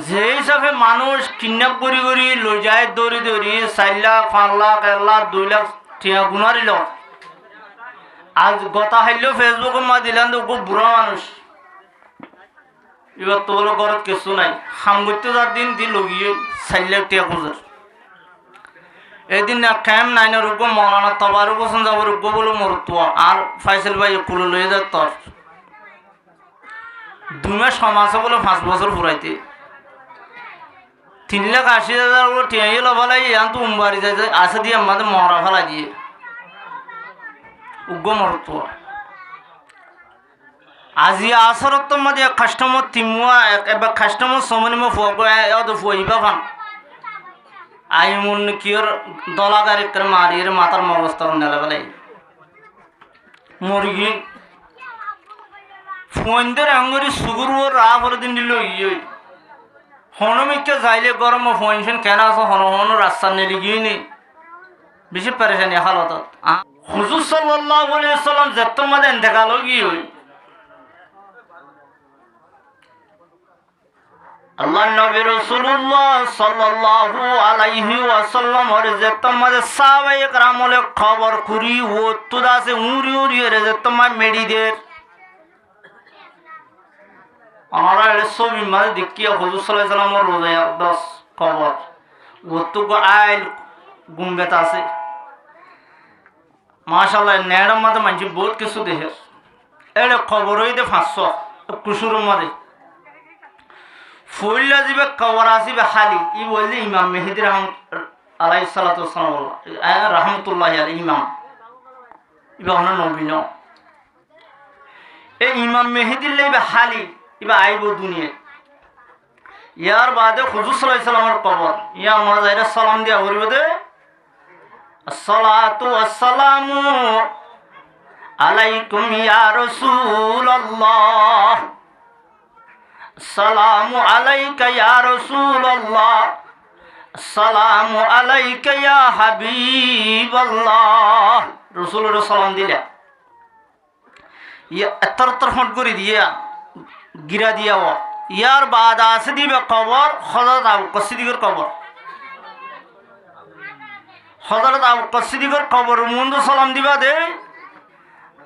যে হিসাবে মানুষ কিডন্যাপ করি করি লৈ যায় দৌড়ি দৌড়ি 4 লাখ 5 লাখ 1 লাখ 2 লাখ টিয়া গুণারিল আজ গতা হাইলেও ফেসবুকে মা দিলাম তো খুব বুড়া মানুষ এবার তো বলো ঘরত কিছু নাই সামগত্য যার দিন দি লগিয়ে 4 লাখ টিয়া খুঁজার এদিন না ক্যাম নাইনের উপর মৌলানা তবার উপর যাবার উপর বলে মরত আর ফাইসেল ভাই কুলো লয়ে যায় তোর 2 মাস সমাজে বলে 5 বছর ফুরাইতে 3,80,000 টিয়া এলো ফেলাই ইয়ান তো উমবাড়ি যায় আসে দিয়ে আমাদের মরা ফেলা দিয়ে উগ্র মরত আজি আসরত মধ্যে কাস্টমার তিমুয়া এবার কাস্টমার সমনিমা ফুয়াইবা ফান আই মন কিয়র দলা গাড়ি করে মারিয়ে মাথার অবস্থা নেলে ফেলাই মুরগি ফোনদের আঙ্গুরি সুগুর ও রা ভরে দিন দিল ইয়ে হনমিকে যাইলে গরম ফোন কেন আছো হন হন রাস্তা নেলি গিয়ে নি বেশি পেরেশানি হালত হুজুর সাল্লাল্লাহু আলাইহি ওয়াসাল্লাম যেত মধ্যে দেখালো গিয়ে আল্লাহ নবী রাসূলুল্লাহ সাল্লাল্লাহু আলাইহি ওয়াসাল্লাম ওর যেত মধ্যে সাহাবায়ে کرامলে খবর কুরি ও তুদাসে উরি উরি রে যেত মা মেডিদের আমরা ছবি মাঝে দেখিয়া হুজুর সাল্লাল্লাহু আলাইহি ওয়াসাল্লাম রোজায় 10 খবর ও তো আইল গুমবেত আছে মাশাআল্লাহ নেড়ার মধ্যে মানুষ বহুত কিছু দেখে এটা খবর হইতে 500 কুসুর মধ্যে ফুল্লা যাবে কবর আসিবে খালি ই বললে ইমাম মেহেদি আলাইহিস সালাতু ওয়াসসালাম রাহমাতুল্লাহি আলাইহি ইমাম ইবা হন নবী ন এই ইমাম মেহেদি লাইবে খালি ইবা আইব দুনিয়া ইয়ার বাদে হুজুর সাল্লাল্লাহু আলাইহি ওয়াসাল্লামের কবর ইয়া আমরা যাইরা সালাম দিয়া হইবে দে আসসালাতু ওয়াসসালামু আলাইকুম ইয়া রাসূলুল্লাহ আসসালামু আলাইকা ইয়া রাসূলুল্লাহ আসসালামু আলাইকা ইয়া হাবিবাল্লাহ রাসূলুর সালাম দিলা ইয়া তরতর ফট করে দিয়া গিরা দিয়া ইয়ার বাদ আছে দিবে কবর হযরত আবু বকর সিদ্দিকের কবর হযরত আবু বকর সিদ্দিকের কবর মুন্দ সালাম দিবা দে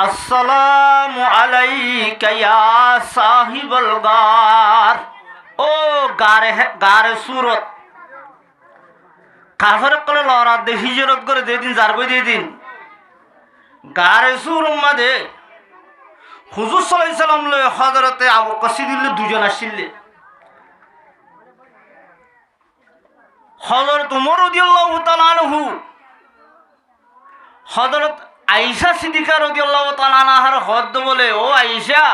আসসালামু আলাইকা ইয়া সাহিবুল গার ও গারে সুরত কাফের কলে লড়া দে হিজরত করে দে দিন জার কই দে দিন গারে সুর মধ্যে হুজুর সাল্লাল্লাহু আলাইহি ওয়াসাল্লাম লয় হযরতে আবু বকর সিদ্দিক দুজন আসিলে হযরত ওমর রাদিয়াল্লাহু তাআলা আনহু হযরত আয়েশা সিদ্দিকা রাদিয়াল্লাহু তাআলা আনহার হদ বলে ও আয়েশা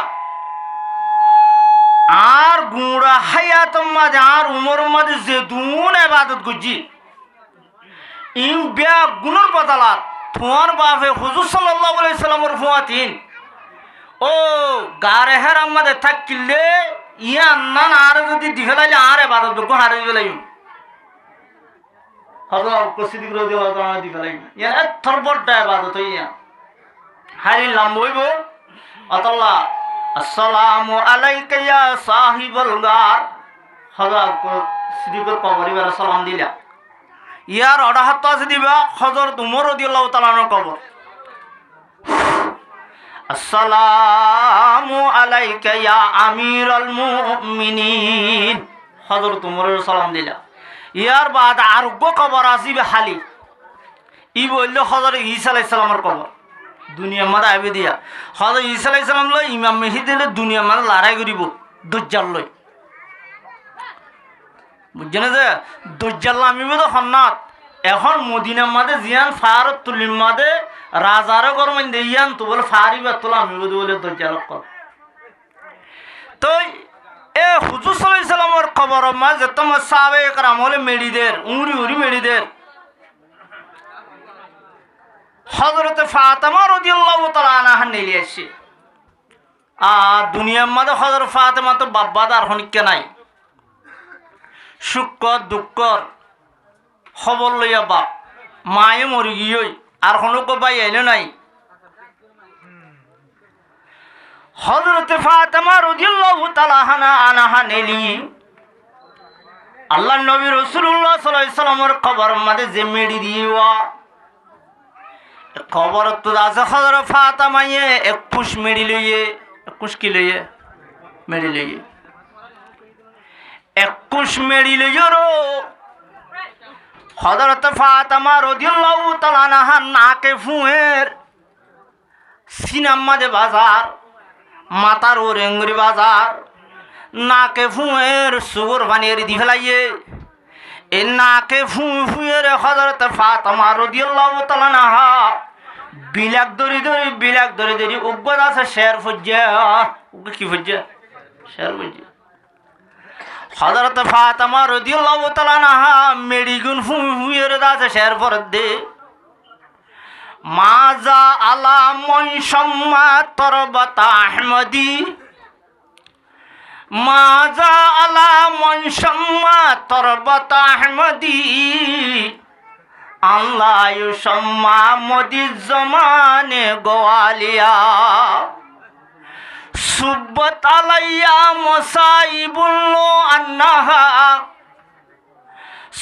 আর গুড়া হায়াত মাঝে আর উমর মাঝে যে দুন ইবাদত গুজি ইম বিয়া গুণর বদলাত তোমার বাপে হুজুর সাল্লাল্লাহু আলাইহি ওয়াসাল্লামের ফুয়াতিন ও গারে হেরাম মাঝে থাকিলে ইয়া নান আর যদি দিফেলাইলে আর ইবাদত গো হারে দিলাই হযরত কুসিদিক রাদিয়াল্লাহু তাআলা দিফেলাই ইয়া থরবট ইবাদত হইয়া হারি লাম্বইব আতাল্লাহ আসসালামু আলাইকা ইয়া সাহিবুল গার হযরত কুসিদিকের কবরে সালাম দিলা ইয়ার অর্ডার হাত আছে দিবা হযরত ওমর রাদিয়াল্লাহু তাআলা এর কবর আসসালামু আলাইকা ইয়া আমিরুল মুমিনিন হযরত ওমরের সালাম দিলা ইয়ার বাদ আর গো কবর আসিবে খালি ই বলল হযরত ঈসা আলাইহিস সালামের কবর দুনিয়া মারা আইবে দিয়া হযরত ঈসা আলাইহিস সালাম লই ইমাম মেহেদি লে দুনিয়া মারা লড়াই করিব দাজ্জাল লই বুঝছেন যে দাজ্জাল নামিবে তো হন্নাত এখন মদিনার মাঝে জিয়ান ফারত তুলির মাঝে রাজারও গরমেন দিয়ান তো বলে ফারিবা তোলা আমিবে বলে দাজ্জাল কর তো এ হুজুর সাল্লাল্লাহু আলাইহি ওয়াসাল্লামের কবর মাঝে তোমার সাহাবায়ে کرام হলে মেডিদের উরি উরি মেডিদের হযরত ফাতেমা রাদিয়াল্লাহু তাআলা আনহা নিয়ে আসে দুনিয়ার মাঝে হযরত ফাতেমা তো বাবা দার হনিকে নাই সুখ দুঃখর খবর লইয়া বাপ মায়ে মরি গিয়ে আর কোনো বাই আইলে নাই হযরত ফাতেমা রাদিয়াল্লাহু তাআলা আনহা নেলি আল্লাহ নবী রাসূলুল্লাহ সাল্লাল্লাহু আলাইহি সাল্লামের কবর মধ্যে যে মেডি দিওয়া কবর তো আছে হযরত ফাতেমায়ে 21 মেডি লইয়ে 21 কি লইয়ে মেডি লইয়ে 21 মেডি লইয়ে রো হযরত ফাতেমা রাদিয়াল্লাহু তাআলা আনহা নাকে ফুয়ের সিনার মাঝে বাজার মাথার ও রেঙ্গুরি বাজার নাকে ফুয়ের সুগর বানিয়ে দি ফেলাইয়ে এ নাকে ফুয়ের হযরত ফাতেমা রাদিয়াল্লাহু তাআলা আনহা বিলাক ধরি ধরি উগ্র আছে শের ফুজ্জা উগ্র কি ফুজ্জা শের ফুজ্জা হযরত ফাতেমা রাদিয়াল্লাহু তাআলা আনহা মেডিগুন ফুয়ের আছে শের পরদে মাজা আলা মনশম্মা তরবতা আহমদি মাজা আলা মনশম্মা তরবতা আহমদি আল্লাহ ইউসাম্মা মদি জমানে গোয়ালিয়া সুব্বত আলাইয়া মসাইবুল আন্নাহা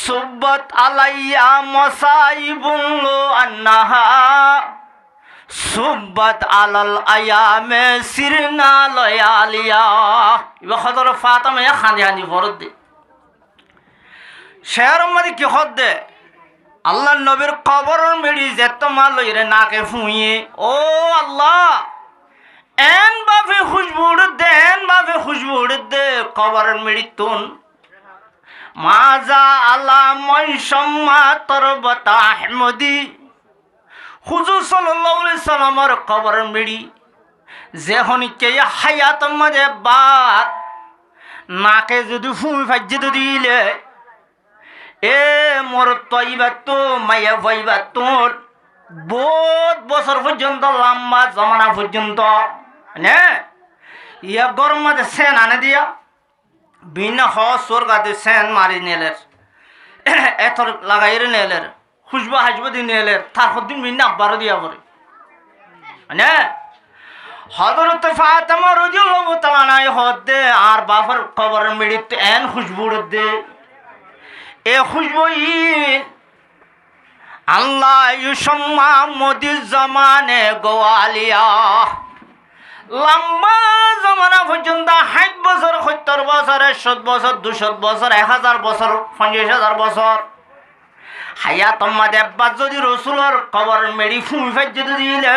সুব্বত আলাইয়া মসাইবুল আন্নাহা সুব্বত আলাল আয়ামে সিরনা লয়ালিয়া ইবা হযরত ফাতেমা খানি খানি ফরদ দে শের মধ্যে কি হদ দে আল্লাহ নবীর কবরের মেডি যেত মা লইরে নাকে ফুঁয়ে ও আল্লাহ এন বাফে খুশবু উড়ে দে কবরের মেডি তুন মাজা আলা মনশম্মা তরবতা আহমদি হুজুর সাল্লাল্লাহু আলাইহি সাল্লামের কবরের মেডি যেহনি কে হায়াত মাঝে বার নাকে যদি ফুঁই ফাজ্জে দিলে এ মোর তৈবাতো মায়া ভাইবাতো বহুত বছর পর্যন্ত লম্বা জমানা পর্যন্ত নে ইয়া গরম মাঝে সেন আনে দিয়া ভিন্ন হসর গাতে সেন মারি নেলের এথর লাগাইরে নেলের খুশবা হাসবা দি নেলের তারপর দিন ভিন্ন আব্বারও দিয়া পরে নে হযরত ফাতেমা রাদিয়াল্লাহু তাআলা আনহা হদে আর বাফর কবরের মেডিতে এন খুশবু দে এ খুশবুইন আল্লাহ ইউসাম্মা মদি জমানে গোয়ালিয়া লম্বা জমানা পর্যন্ত 60 বছর 70 বছর 100 বছর 200 বছর 1000 বছর 50,000 বছর হায়াত মাঝে আব্বাস যদি রসুলের কবর মেডি ফুঁই ফাজ্জে দিলে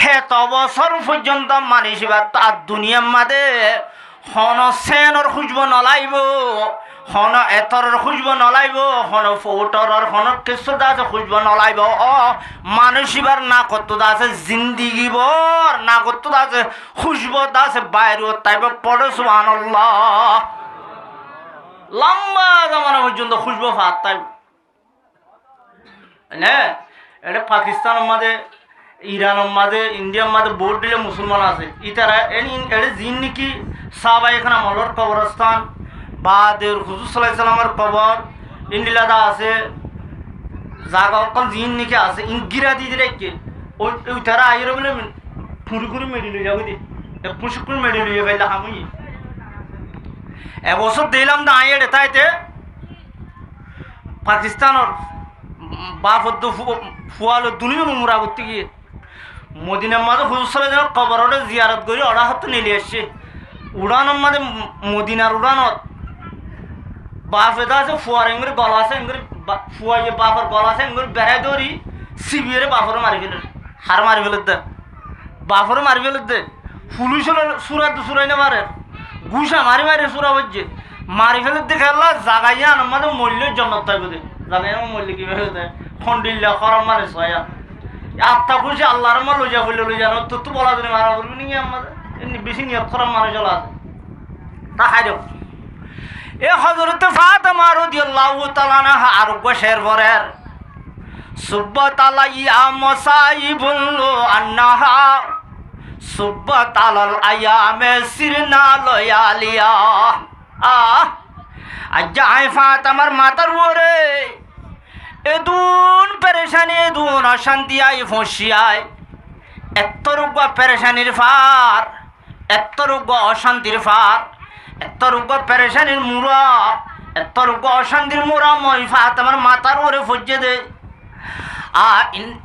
হে তো বছর পর্যন্ত মানুষ তার দুনিয়ার মাঝে হন সেনর খুঁজব নলাইব হন এতরের খুঁজব নলাইব হন ফৌটরের হন কিছু আছে খুঁজব নলাইব ও মানুষ এবার না করতো আছে জিন্দিগি বর না করতো আছে খুঁজব আছে বাইরে তাইব পড়ে সুবহানাল্লাহ লম্বা জমানা পর্যন্ত খুঁজব ফাত তাই না এটা পাকিস্তানের মাঝে ইরানের মাঝে ইন্ডিয়ার মাঝে ভোট দিলে মুসলমান আছে ইতারা এটা জিন নাকি সাহাবায়ে এখানে আমলের কবরস্থান বা দেউর হুজুর সাল্লাল্লাহু আলাইহি সাল্লামের কবর ইন্ডিলাদা আছে জায়গা অকল জিন নাকি আছে ইঙ্গিরা দিয়ে রেখে ওই তারা আইরে বলে ফুরি মেডি লই যাবো দি পুষ্কুর মেডি লই ফেলে আমি এবছর দিলাম না আইয়ে তাইতে পাকিস্তানের বাফদ্দ ফুয়ালো দুনিয়া মুমরা করতে গিয়ে মদিনার মাঝে হুজুর সাল্লাল্লাহু আলাইহি ওয়াসাল্লাম কবররে জিয়ারত করে ওরা হাতে নিলে এসছে উড়ানোর মাঝে মদিনার উড়ানত বাফেদা আছে ফুয়ার এঙ্গুর গলা আছে এঙ্গুর ফুয়াইয়ে বাফার গলা আছে এঙ্গুর বেড়াই ধরি সিবিএরে বাফর মারি ফেলে হার মারি ফেলে দে বাফর মারি ফেলে দে পুলিশ হলো সুরাই না মারে ঘুষা মারি সুরা হচ্ছে মারি ফেলে দেখে আল্লাহ জাগাইয়া আনার মাঝে মরলে জন্নত থাকবে দে জাগাইয়া মরলে কি ফেলে দেয় খন্ডিল্লা খরম মারে ছয়া আত্মা খুশি আল্লাহর মা লইয়া বললে লইয়া তো তো বলা দিনে মারা বলবি নি আমাদের বেশি নিয়ত খরম মারে চলা আছে তা খাই দেব এ হযরত ফাতেমা রাদিয়াল্লাহু তাআলা আনহা আরোগ্য শের পরের সুব্বত আলাইয়া মসাইবুল আন্নাহা সুব্বত আলাল আয়ামে সিরনা লয়ালিয়া আজ্জাই ফাতেমার মাতার ওরে এদুন পেরেশানি এদুন অশান্তি আই ফসিয়ায় এত রোগ পেরেশানির ফার এত রোগ অশান্তির ফার এত রোগ পেরেশানির মুরা তোর অশান্তির মোরা মই ফাতেমার মাথার ওরে ফজ্জে দে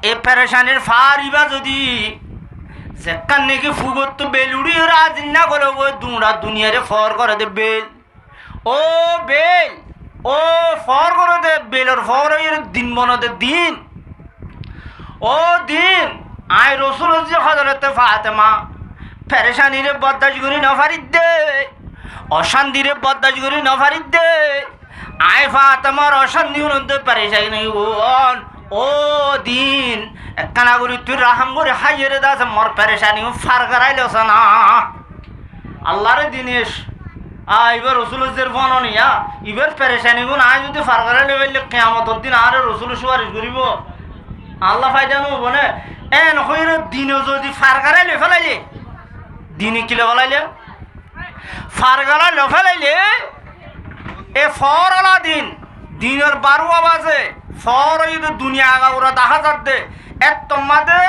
এ পেরেশানির ফারিবা যদি যেখান নাকি ফুগত তো বেলুড়ি রাজিন না করে ওই দুরা দুনিয়ারে ফর করে দে বেল ও বেল ও ফর করে দে বেলর ফর দিন বনদে দিন ও দিন আয় রসুল হজরতে ফাতেমা পেরেশানিরে বদাস করি নফারিদ দে অশান্তিরে বদাস করি নফারিদ দে আয় ফাতেমার অশান্তি উনতে পেরেশানি ও দিন একখানা করি তুই রাহাম করে হাইরে দাস মর পেরেশানি ফার করাইলস না আল্লাহরে দিনেশ এবার রসুলের ফোন নিয়া এবার পেরেশানি গুণ আয় যদি ফার করাইলে বললে কেমতর দিন আরে রসুল সুপারিশ করিব আল্লাহ ফায়দা নব না এন হইরে দিনে যদি ফার করাইলে ফেলাইলে দিনে কিলে ফেলাইলে ফার করাইলে ফেলাইলে এ ফর আলা দিন দিনের 12 বাজে ফর যদি দুনিয়া আগা ওরা দেখা যাচ্ছে এত মাদে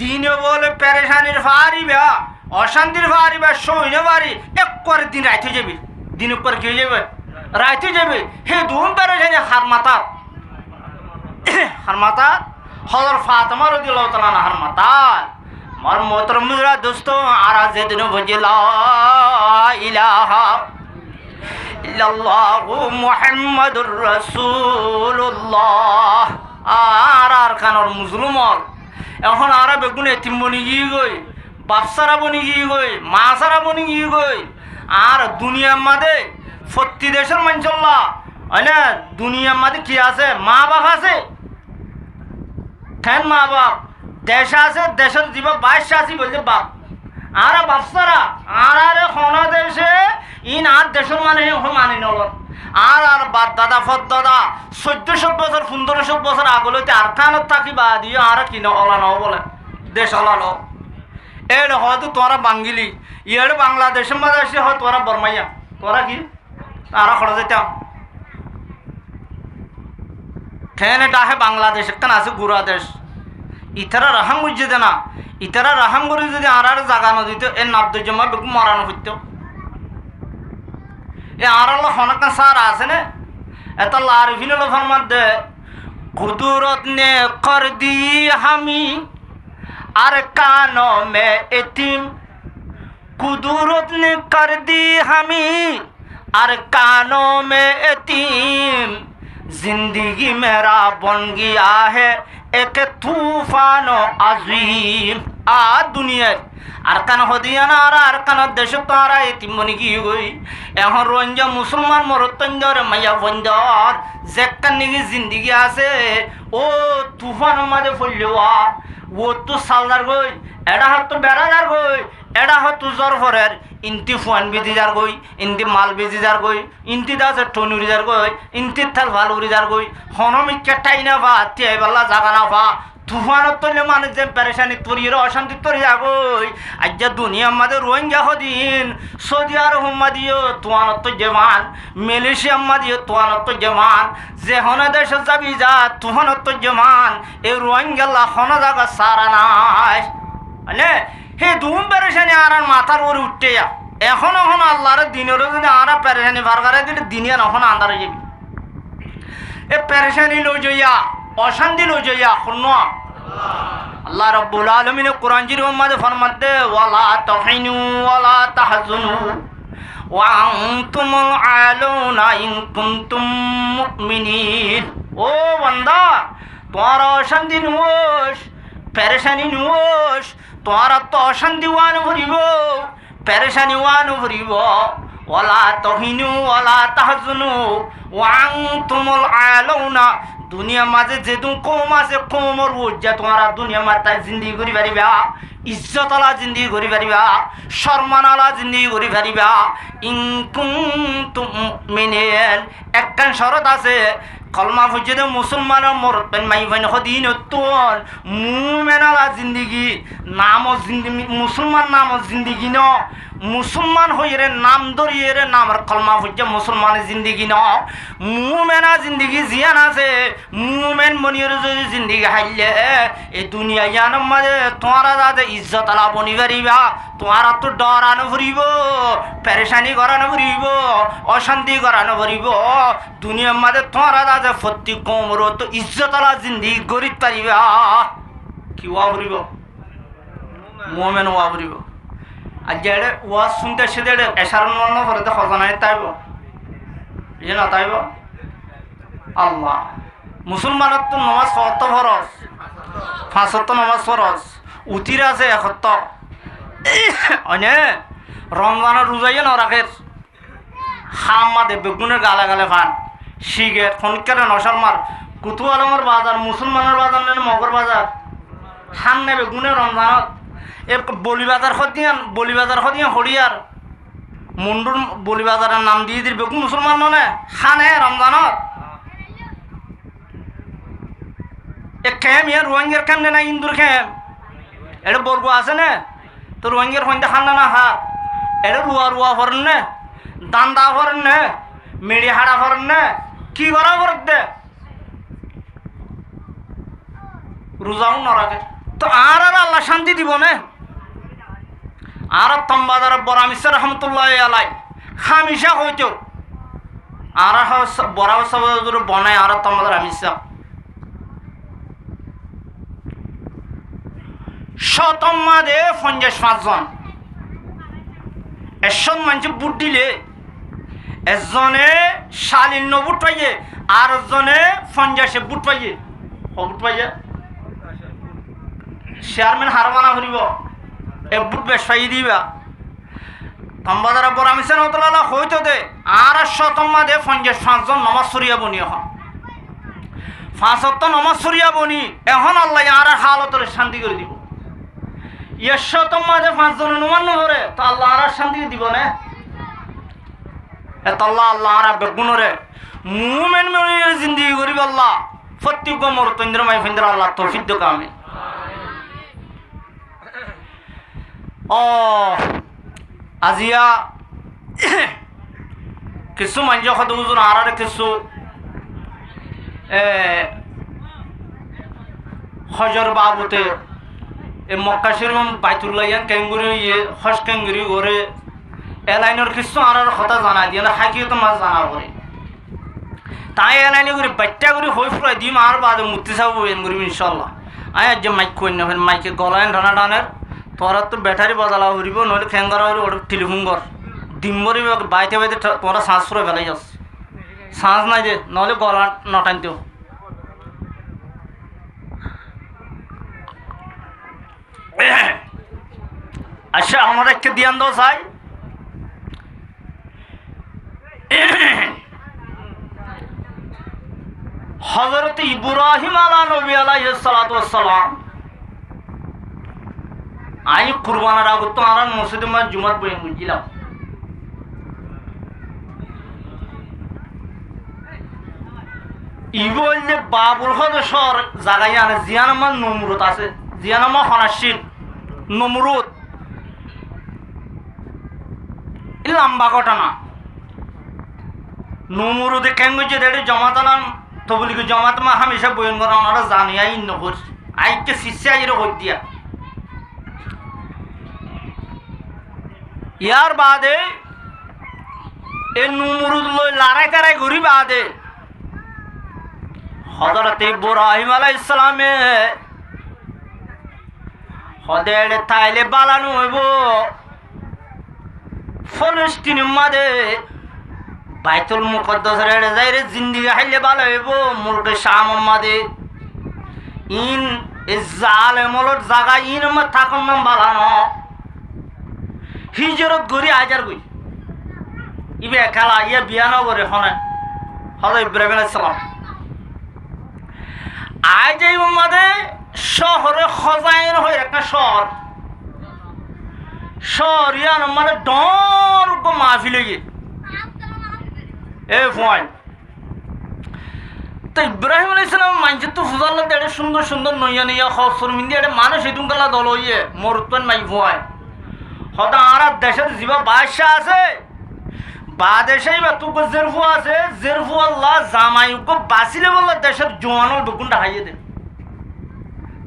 দিনে বলে পেরেশানির ফারিবা অশান্তির ফারিবা সইন বাড়ি এক করে দিন রাইতে যাবি দিন উপর কি যাবে রাইতে যাবে হে দুম পেরেশানি হার মাতা হজর ফাতেমা রাদিয়াল্লাহু তাআলা না হার মাতা মর মোহতরমরা দোস্ত আরা যেদিন বুঝে লা ইলাহা ইল্লাল্লাহু মুহাম্মাদুর রাসূলুল্লাহ আর কানর মুসলমান এখন আর বেগুন এতিম বনি গিয়ে গই বাপসারা বনি গিয়ে গই মাসারা বনি গিয়ে গই আর দুনিয়ার মাঝে প্রতি দেশের মানচল্লা হয় না দুনিয়ার মাঝে কি আছে মা বাপ আছে কেন মা বাপ দেশ আছে দেশের জীব 22 আছে বলছে বাপ আর বাপসারা আর হনা দেশে ইন আর দেশের মানে মানে নল আর বাদ দাদা ফদ দাদা 1400 বছর 1500 বছর আগলতে আর কানত থাকি বা দিয়ে আর কিনে অলানো বলে দেশ অলানো এর হয়তো তোরা বাঙ্গিলি ইয়ের বাংলাদেশের মাঝে আসে হয় তোরা বর্মাইয়া তোরা কি তারা খড়া যেতাম খেয়ে ডাহে বাংলাদেশ একটা আছে গুড়া দেশ ইতারা রাহাম বুঝছে দে না ইতারা রাহাম করে যদি আর জাগানো দিত এর নাব্দ জমা বেগু মরানো হইত এ আর হনক সার আছে না এত লারিফিন ফরমাত দে কুদরত নে কর দি হামি আর কানো মে এতিম কুদরত নে কর দি হামি আর কানো মে এতিম जिंदगी मेरा बन गया है एक तूफान अजीम आ दुनिया আরকান হদিয়ানা আর আরকান দেশ তারা এতিম বনি কি গই এখন রঞ্জা মুসলমান মরতঞ্জর মাইয়া বঞ্জর যেকান নিগি জিন্দিগি আছে ও তুফান মাঝে ফললেওয়া ও তো সালদার গই এডা হতো বেড়াদার গই এডা হতো জরফরের ইন্তি ফুয়ান বিজি যার গই ইন্তি মাল বিজি যার গই ইন্তি দাসে টনুরি যার গই ইন্তি থাল ভাল উড়ি যার গই হনমিকা টাইনা ভা তিয়াই বাল্লা জাগানা ভা তুফানত তলে মানুষ যে পেরেশানি তরির অশান্তি তরি আগই আজ দুনিয়া মাদের রোহিঙ্গা হদিন সৌদি আরব মাদিও তোয়ানত জমান মালয়েশিয়া মাদিও তোয়ানত জমান যে হন দেশে যাবি যা তুহানত জমান এই রোহিঙ্গা হন জায়গা সারা নাই মানে হে দুম পেরেশানি আর মাথার ওরে উঠতে যা এখন এখন আল্লাহর দিনের যদি আর পেরেশানি ভার করে দিলে দিনিয়া এখন আন্দারে যাবি এ পেরেশানি লই যাইয়া অশান্তি লই যাইয়া শুন আল্লাহ রাব্বুল আলামিন কোরআন শরীফের মধ্যে ফরমাতে ওয়ালা তাহিনু ওয়ালা তাহজানু ওয়া আনতুমুল আলাউনা ইন কুনতুম মুমিনিন ও বান্দা তোর অশান্তি নোস পেরেশানি নোস তোর তো অশান্তি ওয়ান ভরিব পেরেশানি ওয়ান ভরিব ওয়ালা তাহিনু ওয়ালা তাহজানু ওয়া আনতুমুল আলাউনা দুনিয়া মাঝে যেহেতু কম আছে কমর উজ্জা তোমার দুনিয়া মাথায় জিন্দিগি করি পারিবা ইজ্জত আলা জিন্দিগি করি পারিবা সম্মান আলা জিন্দিগি করি পারিবা ইনকুনতুম মুমিনিন একখান শরত আছে কলমা ফুজে মুসলমানের মরতেন মাই ভাই হদিন তোর মুমেন আলা জিন্দিগি নাম জিন্দিগি মুসলমান নাম জিন্দিগি ন মুসলমান হইরে নাম ধরিয়ে রে নামের কলমা হচ্ছে মুসলমানের জিন্দিগি ন মুমেনা জিন্দিগি জিয়ান আছে মুমেন মনির যদি জিন্দিগি হাইলে এই দুনিয়া জানার মাঝে তোমারা যাতে ইজ্জত আলা বনি পারিবা তোমারা তো ডরানো ফুরিব পেরেশানি করানো ফুরিব অশান্তি করানো ফুরিব দুনিয়ার মাঝে তোমারা যাতে প্রতি কোমর তো ইজ্জত আলা জিন্দিগি গরিব পারিবা কি ওয়া ফুরিব মোমেন ওয়া ফুরিব আর যেড়ে ওয়াজ শুনতে সে যেড়ে এশারণ মন্ন করে তো খজানায় তাইব ইয়ে না তাইব আল্লাহ মুসলমানের তো নমাজ কত ফরজ 5 নমাজ ফরজ উতির আছে 1 অনে রমজানের রোজাইয়ে ন রাখে হাম্মা দে বেগুনের গালে গালে ফান সিগেট খনিকারে নশাল মার কুতু আলমের বাজার মুসলমানের বাজার নেন মগর বাজার হান নেবে গুনে রমজানত এ বলিবাজার সদিয়ান হরিয়ার মুন্ডুর বলিবাজারের নাম দিয়ে দিল বেগুন মুসলমান ননে খানে রমজানত এ খেম ইয়ে রোহিঙ্গার খেম না ইন্দুর খেম এটা বর্গ আছে না তো রোহিঙ্গার হইতে খান না হা এটা রুয়া ফরেন নে দান্দা ফরেন নে মেড়ি হাড়া ফরেন নে কি করা ফরক দে রোজাও নরাকে তো আর আল্লাহ শান্তি দিব না আর তম্বাদার বরামিসা রহমতুল্লাহ আলাই হামিশা হইতো আর বরা বনায় আর তম্বাদার হামিশা শতম্মাদে 55 জন এসন মানুষ বুট দিলে একজনে 90 বুট পাইয়ে আর একজনে 50 বুট পাইয়ে বুট পাইয়ে চেয়ারম্যান হারমানা করিব এ বুট বেশ পাই দিবা তম্বাদার বরামিসা রহমতুল্লাহ হইতো দে আর শতম্মাদে 55 জন নমাজ সরিয়া বনি এখন 5 নমাজ সরিয়া বনি এখন আল্লাহ আর হালতরে শান্তি করে দিব শতম্মাদে 5 জন অনুমান নরে তো আল্লাহ আর শান্তি দিব না এত আল্লাহ আর বেগুনরে মুমেন মুমিনের জিন্দেগি করিব আল্লাহ প্রত্যেক মর তন্দ্রমাই ফিন্দ্র আল্লাহ তৌফিক দে কামে ও আজিয়া কিছু মানুষ হয়তো বুঝুন আর কিছু হজর বাবুতে এ মক্কা শরীফ বাইতুল্লাহ কেঙ্গুরি হজ কেঙ্গুরি করে এলাইনের কিছু আর কথা জানা দিয়ে না হাকি তো মাছ জানা করে তাই এলাইনে করে বাচ্চা করে হয়ে ফুরাই দিম আর বাদে মুক্তি চাব এন করিব ইনশাল্লাহ আয় আজ মাইক কই না মাইকে গলায় টানা টানের তোরা তো ব্যাটারি বদলা হরিব নইলে ফ্যাঙ্গার ওর টেলিফোন কর ডিম্বরি বাইতে বাইতে তোরা শ্বাস ফুরে ফেলাই যাস শ্বাস নাই যে নইলে গলা নটানতেও আচ্ছা আমরা একটা দিয়ান দাও চাই হযরত ইব্রাহিম আলা নবী আলাইহিস সালাতু ওয়াস সালাম আই কুরবানার আগে তো আর মসজিদে মা জুমাত বই বুঝিলাম ইবলে বাবুল হদসর জায়গায় আনে জিয়ানামা নমরুদ আছে জিয়ানামা হনাশিল নমরুদ এই লম্বা ঘটনা নমরুদে কেঙ্গুজে দেড়ে জমাতালাম তবলিকে জমাত মা হামেশা বইন করা ওনারা জানিয়াই নহর আইকে শিষ্যা এর হই দিয়া ইয়ার বাদে এ নমরুদ লই লড়াই করাই ঘুরি বাদে হযরত ইব্রাহিম আলাইহিস সালামে হদের তাইলে বালানো হইব ফলস্তিনের মাঝে বাইতুল মুকদ্দাসের যাইরে জিন্দিগি হাইলে ভালো হইব মুলকে শাম মাঝে ইন জালেমলর জায়গা ইন মা থাকুন নাম বালানো হিজরত গরি আজার গই ইবে খেলা ইয়ে বিয়ানো করে হনে হযরত ইব্রাহিম আলাইহিস সালাম আজ এই মাঝে শহরে খজাইন হয়ে একটা শহর ইয়ান মানে ডর গো মাহফিলে গিয়ে এ ফোন তো ইব্রাহিম আলাইহিস সালাম মাইজে তো ফুজাল্লা দেড়ে সুন্দর সুন্দর নইয়া নিয়া খসর মিন্দি এড়ে মানুষ এদুন কালা দল হইয়ে মরুতন মাই ভয় হতা আর দেশের যিবা বাদশাহ আছে বাদেশেই বা তোকে জেরফু আছে জেরফু আল্লাহ জামাই বাঁচিলে বললে দেশের জোয়ানোর বেগুনটা হাইয়ে দে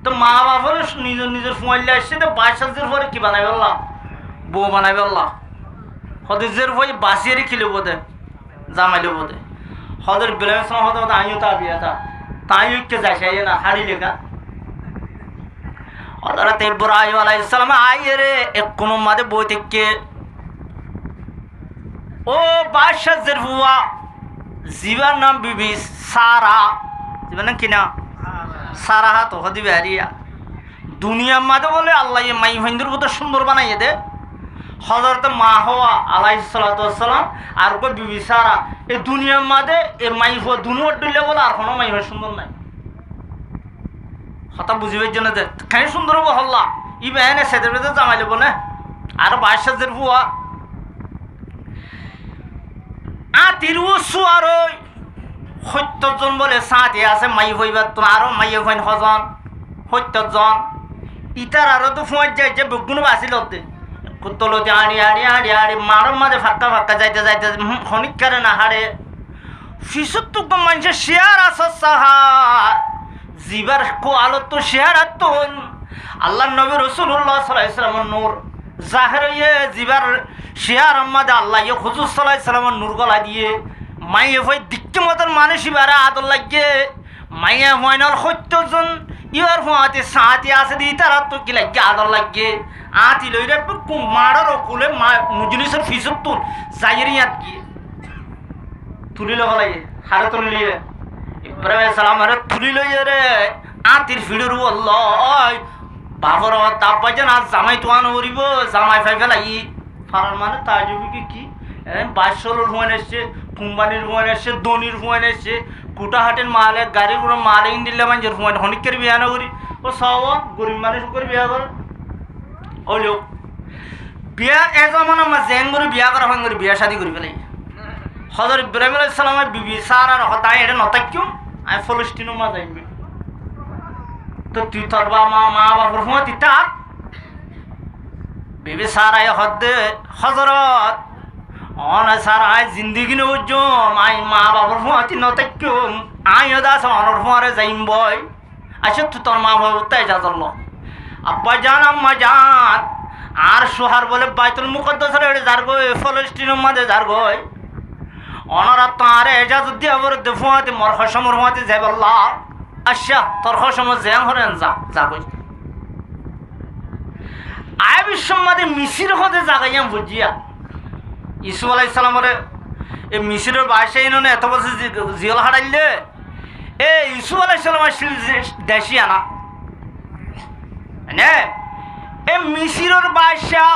তো মা বাবার নিজের নিজের ফুয়াইলে আসছে তো বাদশাহ জেরফুরে কি বানাই বললাম বউ বানাই বললাম হতে জেরফু বাঁচিয়ে রেখিলে বোধে জামাইলে বোধে হদের বেলামের সময় হতে হতে আমিও তা বিয়া তাই কে যাইছে না হাড়ি লেখা হজরত ইব্রাহিম আলাইহিস সালাম আইয়ে রে এক কোন মাদে বই থেকে ও বাদশাহ জেরফুয়া জীবার নাম বিবি সারা জীবার নাম কিনা সারা হাত হদি বেহারিয়া দুনিয়ার মাদে বলে আল্লাহ মাই হিন্দুর মতো সুন্দর বানাইয়ে দে হজরত মা হওয়া আলাইহিস সালাতু ওয়াস সালাম আর কো বিবি সারা এই দুনিয়ার মাদে এ মাই হওয়া দুনিয়ার দিলে বলে আর কোনো মাই হয় সুন্দর নাই হতা বুঝিবার জন্য যে কেন সুন্দর হবো হল্লা ই বেহেনে সেদের বেদে জামাইলে বলে আর বাদশাহ জেরফুয়া আতিরু সুয়ার ওই ৭০ জন বলে সাঁতি আছে মাই হইবার তো আরো মাইয়ে হইন হজন ৭০ জন ইটার আরো তো ফুয়ার যাই যে বেগুন বাঁচিল তলতে আড়ি আড়ি আড়ি আড়ি মারর মাঝে ফাঁকা ফাঁকা যাইতে যাইতে খনিক কারে না হারে ফিসুত তো মানুষের শেয়ার আছে সাহার জিবার কো আলো তো শেয়ার তো আল্লাহ নবী রাসূলুল্লাহ সাল্লাল্লাহু আলাইহি ওয়াসাল্লামের নূর জাহির হয়ে জিবার শেয়ার আমাদের আল্লাহ হুজুর সাল্লাল্লাহু আলাইহি ওয়াসাল্লামের নূর গলা দিয়ে মাইয়ে ভাই দিককে মতন মানুষ বারে আদর লাগে মাইয়ে হয়নাল ৭০ জন ইয়ার ফুয়াতে সাঁতি আছে দি তারা তো কি লাগে আদর লাগে আতি লইরে মারার কুলে মুজলিসের ফিসুত তুল জাইরিয়াত গিয়ে তুলিল লাগে হারে তুলিলে ইব্রাহিম সালাম আরে তুলি লইয়ে রে আতির ফিড়ুর আল্লাহ বাবর তাপবাজন আজ জামাই তোয়ানো করিব জামাই ফাই ফেলাই ফারার মানে তাজুবি কি বাদশাহর হুয়ান এসছে কোম্পানির হুয়ান এসছে দনির হুয়ান এসছে কুটাহাটের মালে গাড়ির কোনো মালে দিলে মানুষের হুয়ান হনিকের বিয়া না করি ও সব গরিব মানুষ করে বিয়া করে ও লোক বিয়া এজমান আমার জেন করে বিয়া করা হয় করে বিয়া শাদি করি ফেলাই হজর ইব্রাহিম আলাইহিস সালামের বিবি সারার হতায় এটা নতাক্যম আমি ফলস্তিনো মা যাইবে তো তুই তোর মা বাবার হুয়া তিতা বিবি সারাই হদে হজরত অন সারাই জিন্দিগি নজম আই মা বাবার হুয়া তি নতাক্যম আই দাস অনর হুয়ারে যাইম বই আচ্ছা তুই তোর মা বাবার তাই যা চললো আব্বা জান আম্মা জান আর সোহার বলে বাইতুল মুকদ্দাসের এড়ে যার গই ফলস্তিনের মাঝে যার গই অনারা তাঁর এজাজত দিয়ে আবার দেফুয়াতে মর হসমর হওয়াতে যাই বললা আচ্ছা তোর হসমর জ্যাং হরেন যা কই আয় বিশ্বমাদে মিশির হতে জাগাইয়াম বুঝিয়া ইসু আলাইহিস সালামের এই মিশিরের বাসায় ইনো এত বছর জিয়াল হারাইলে এ ইসু আলাইহিস সালামের দেশি আনা নে এ মিশিরের বাসা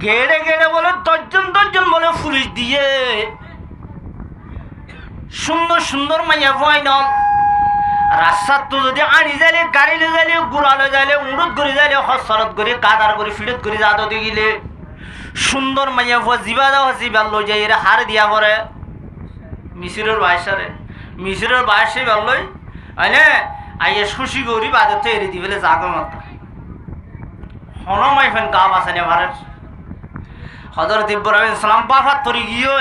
গেড়ে গেড়ে বলে ১০ জন বলে পুলিশ দিয়ে সুন্দর সুন্দর মাইয়া ফাইনাল রাস্তার তো যদি আনি যাইলে গাড়ি লে যাইলে গুড়ালে যাইলে উড়ত করে যাইলে হসরত করে কাদার করে ফিরত করে যা দতে গেলে সুন্দর মাইয়া ফুয়া জিবা দেওয়া জিবার লই যাই এরা হার দিয়া পরে মিশিরের বাসায় ভালোই আইনে আইয়ে খুশি করি বাদে তো এড়ে দিবেলে জাগর মাত্রা হনমাই ফেন গা বাসানে ভারের হজরত ইব্রাহিম সালাম বাফাত তরি গিয়ে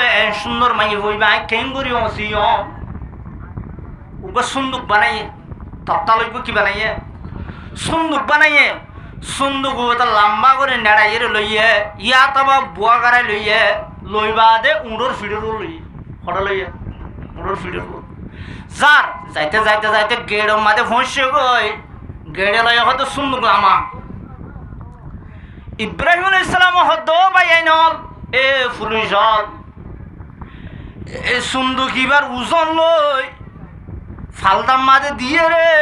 সুন্দর মাইয়ে হইবে আই কেন করি অসিয়ম উকে সুন্দুক বানাইয়ে তত্তা লইব কি বানাইয়ে সুন্দুক বানাইয়ে সুন্দুক ওটা লম্বা করে নেড়াইয়ে লইয়ে ইয়া তবা বুয়া গাড়াই লইয়ে লইবা দে উড়োর ফিডোর লই হড়া লইয়ে উড়োর ফিডোর যার যাইতে যাইতে যাইতে গেড়ের মাঝে ফসে গই গেড়ে লইয়া হয়তো সুন্দুক লামা ইব্রাহিম আলাইহিস সালাম হদ ভাই আইনল এ ফুলুজল এ সুন্দুক ইবার ওজন লই ফালদাম মাঝে দিয়ে রে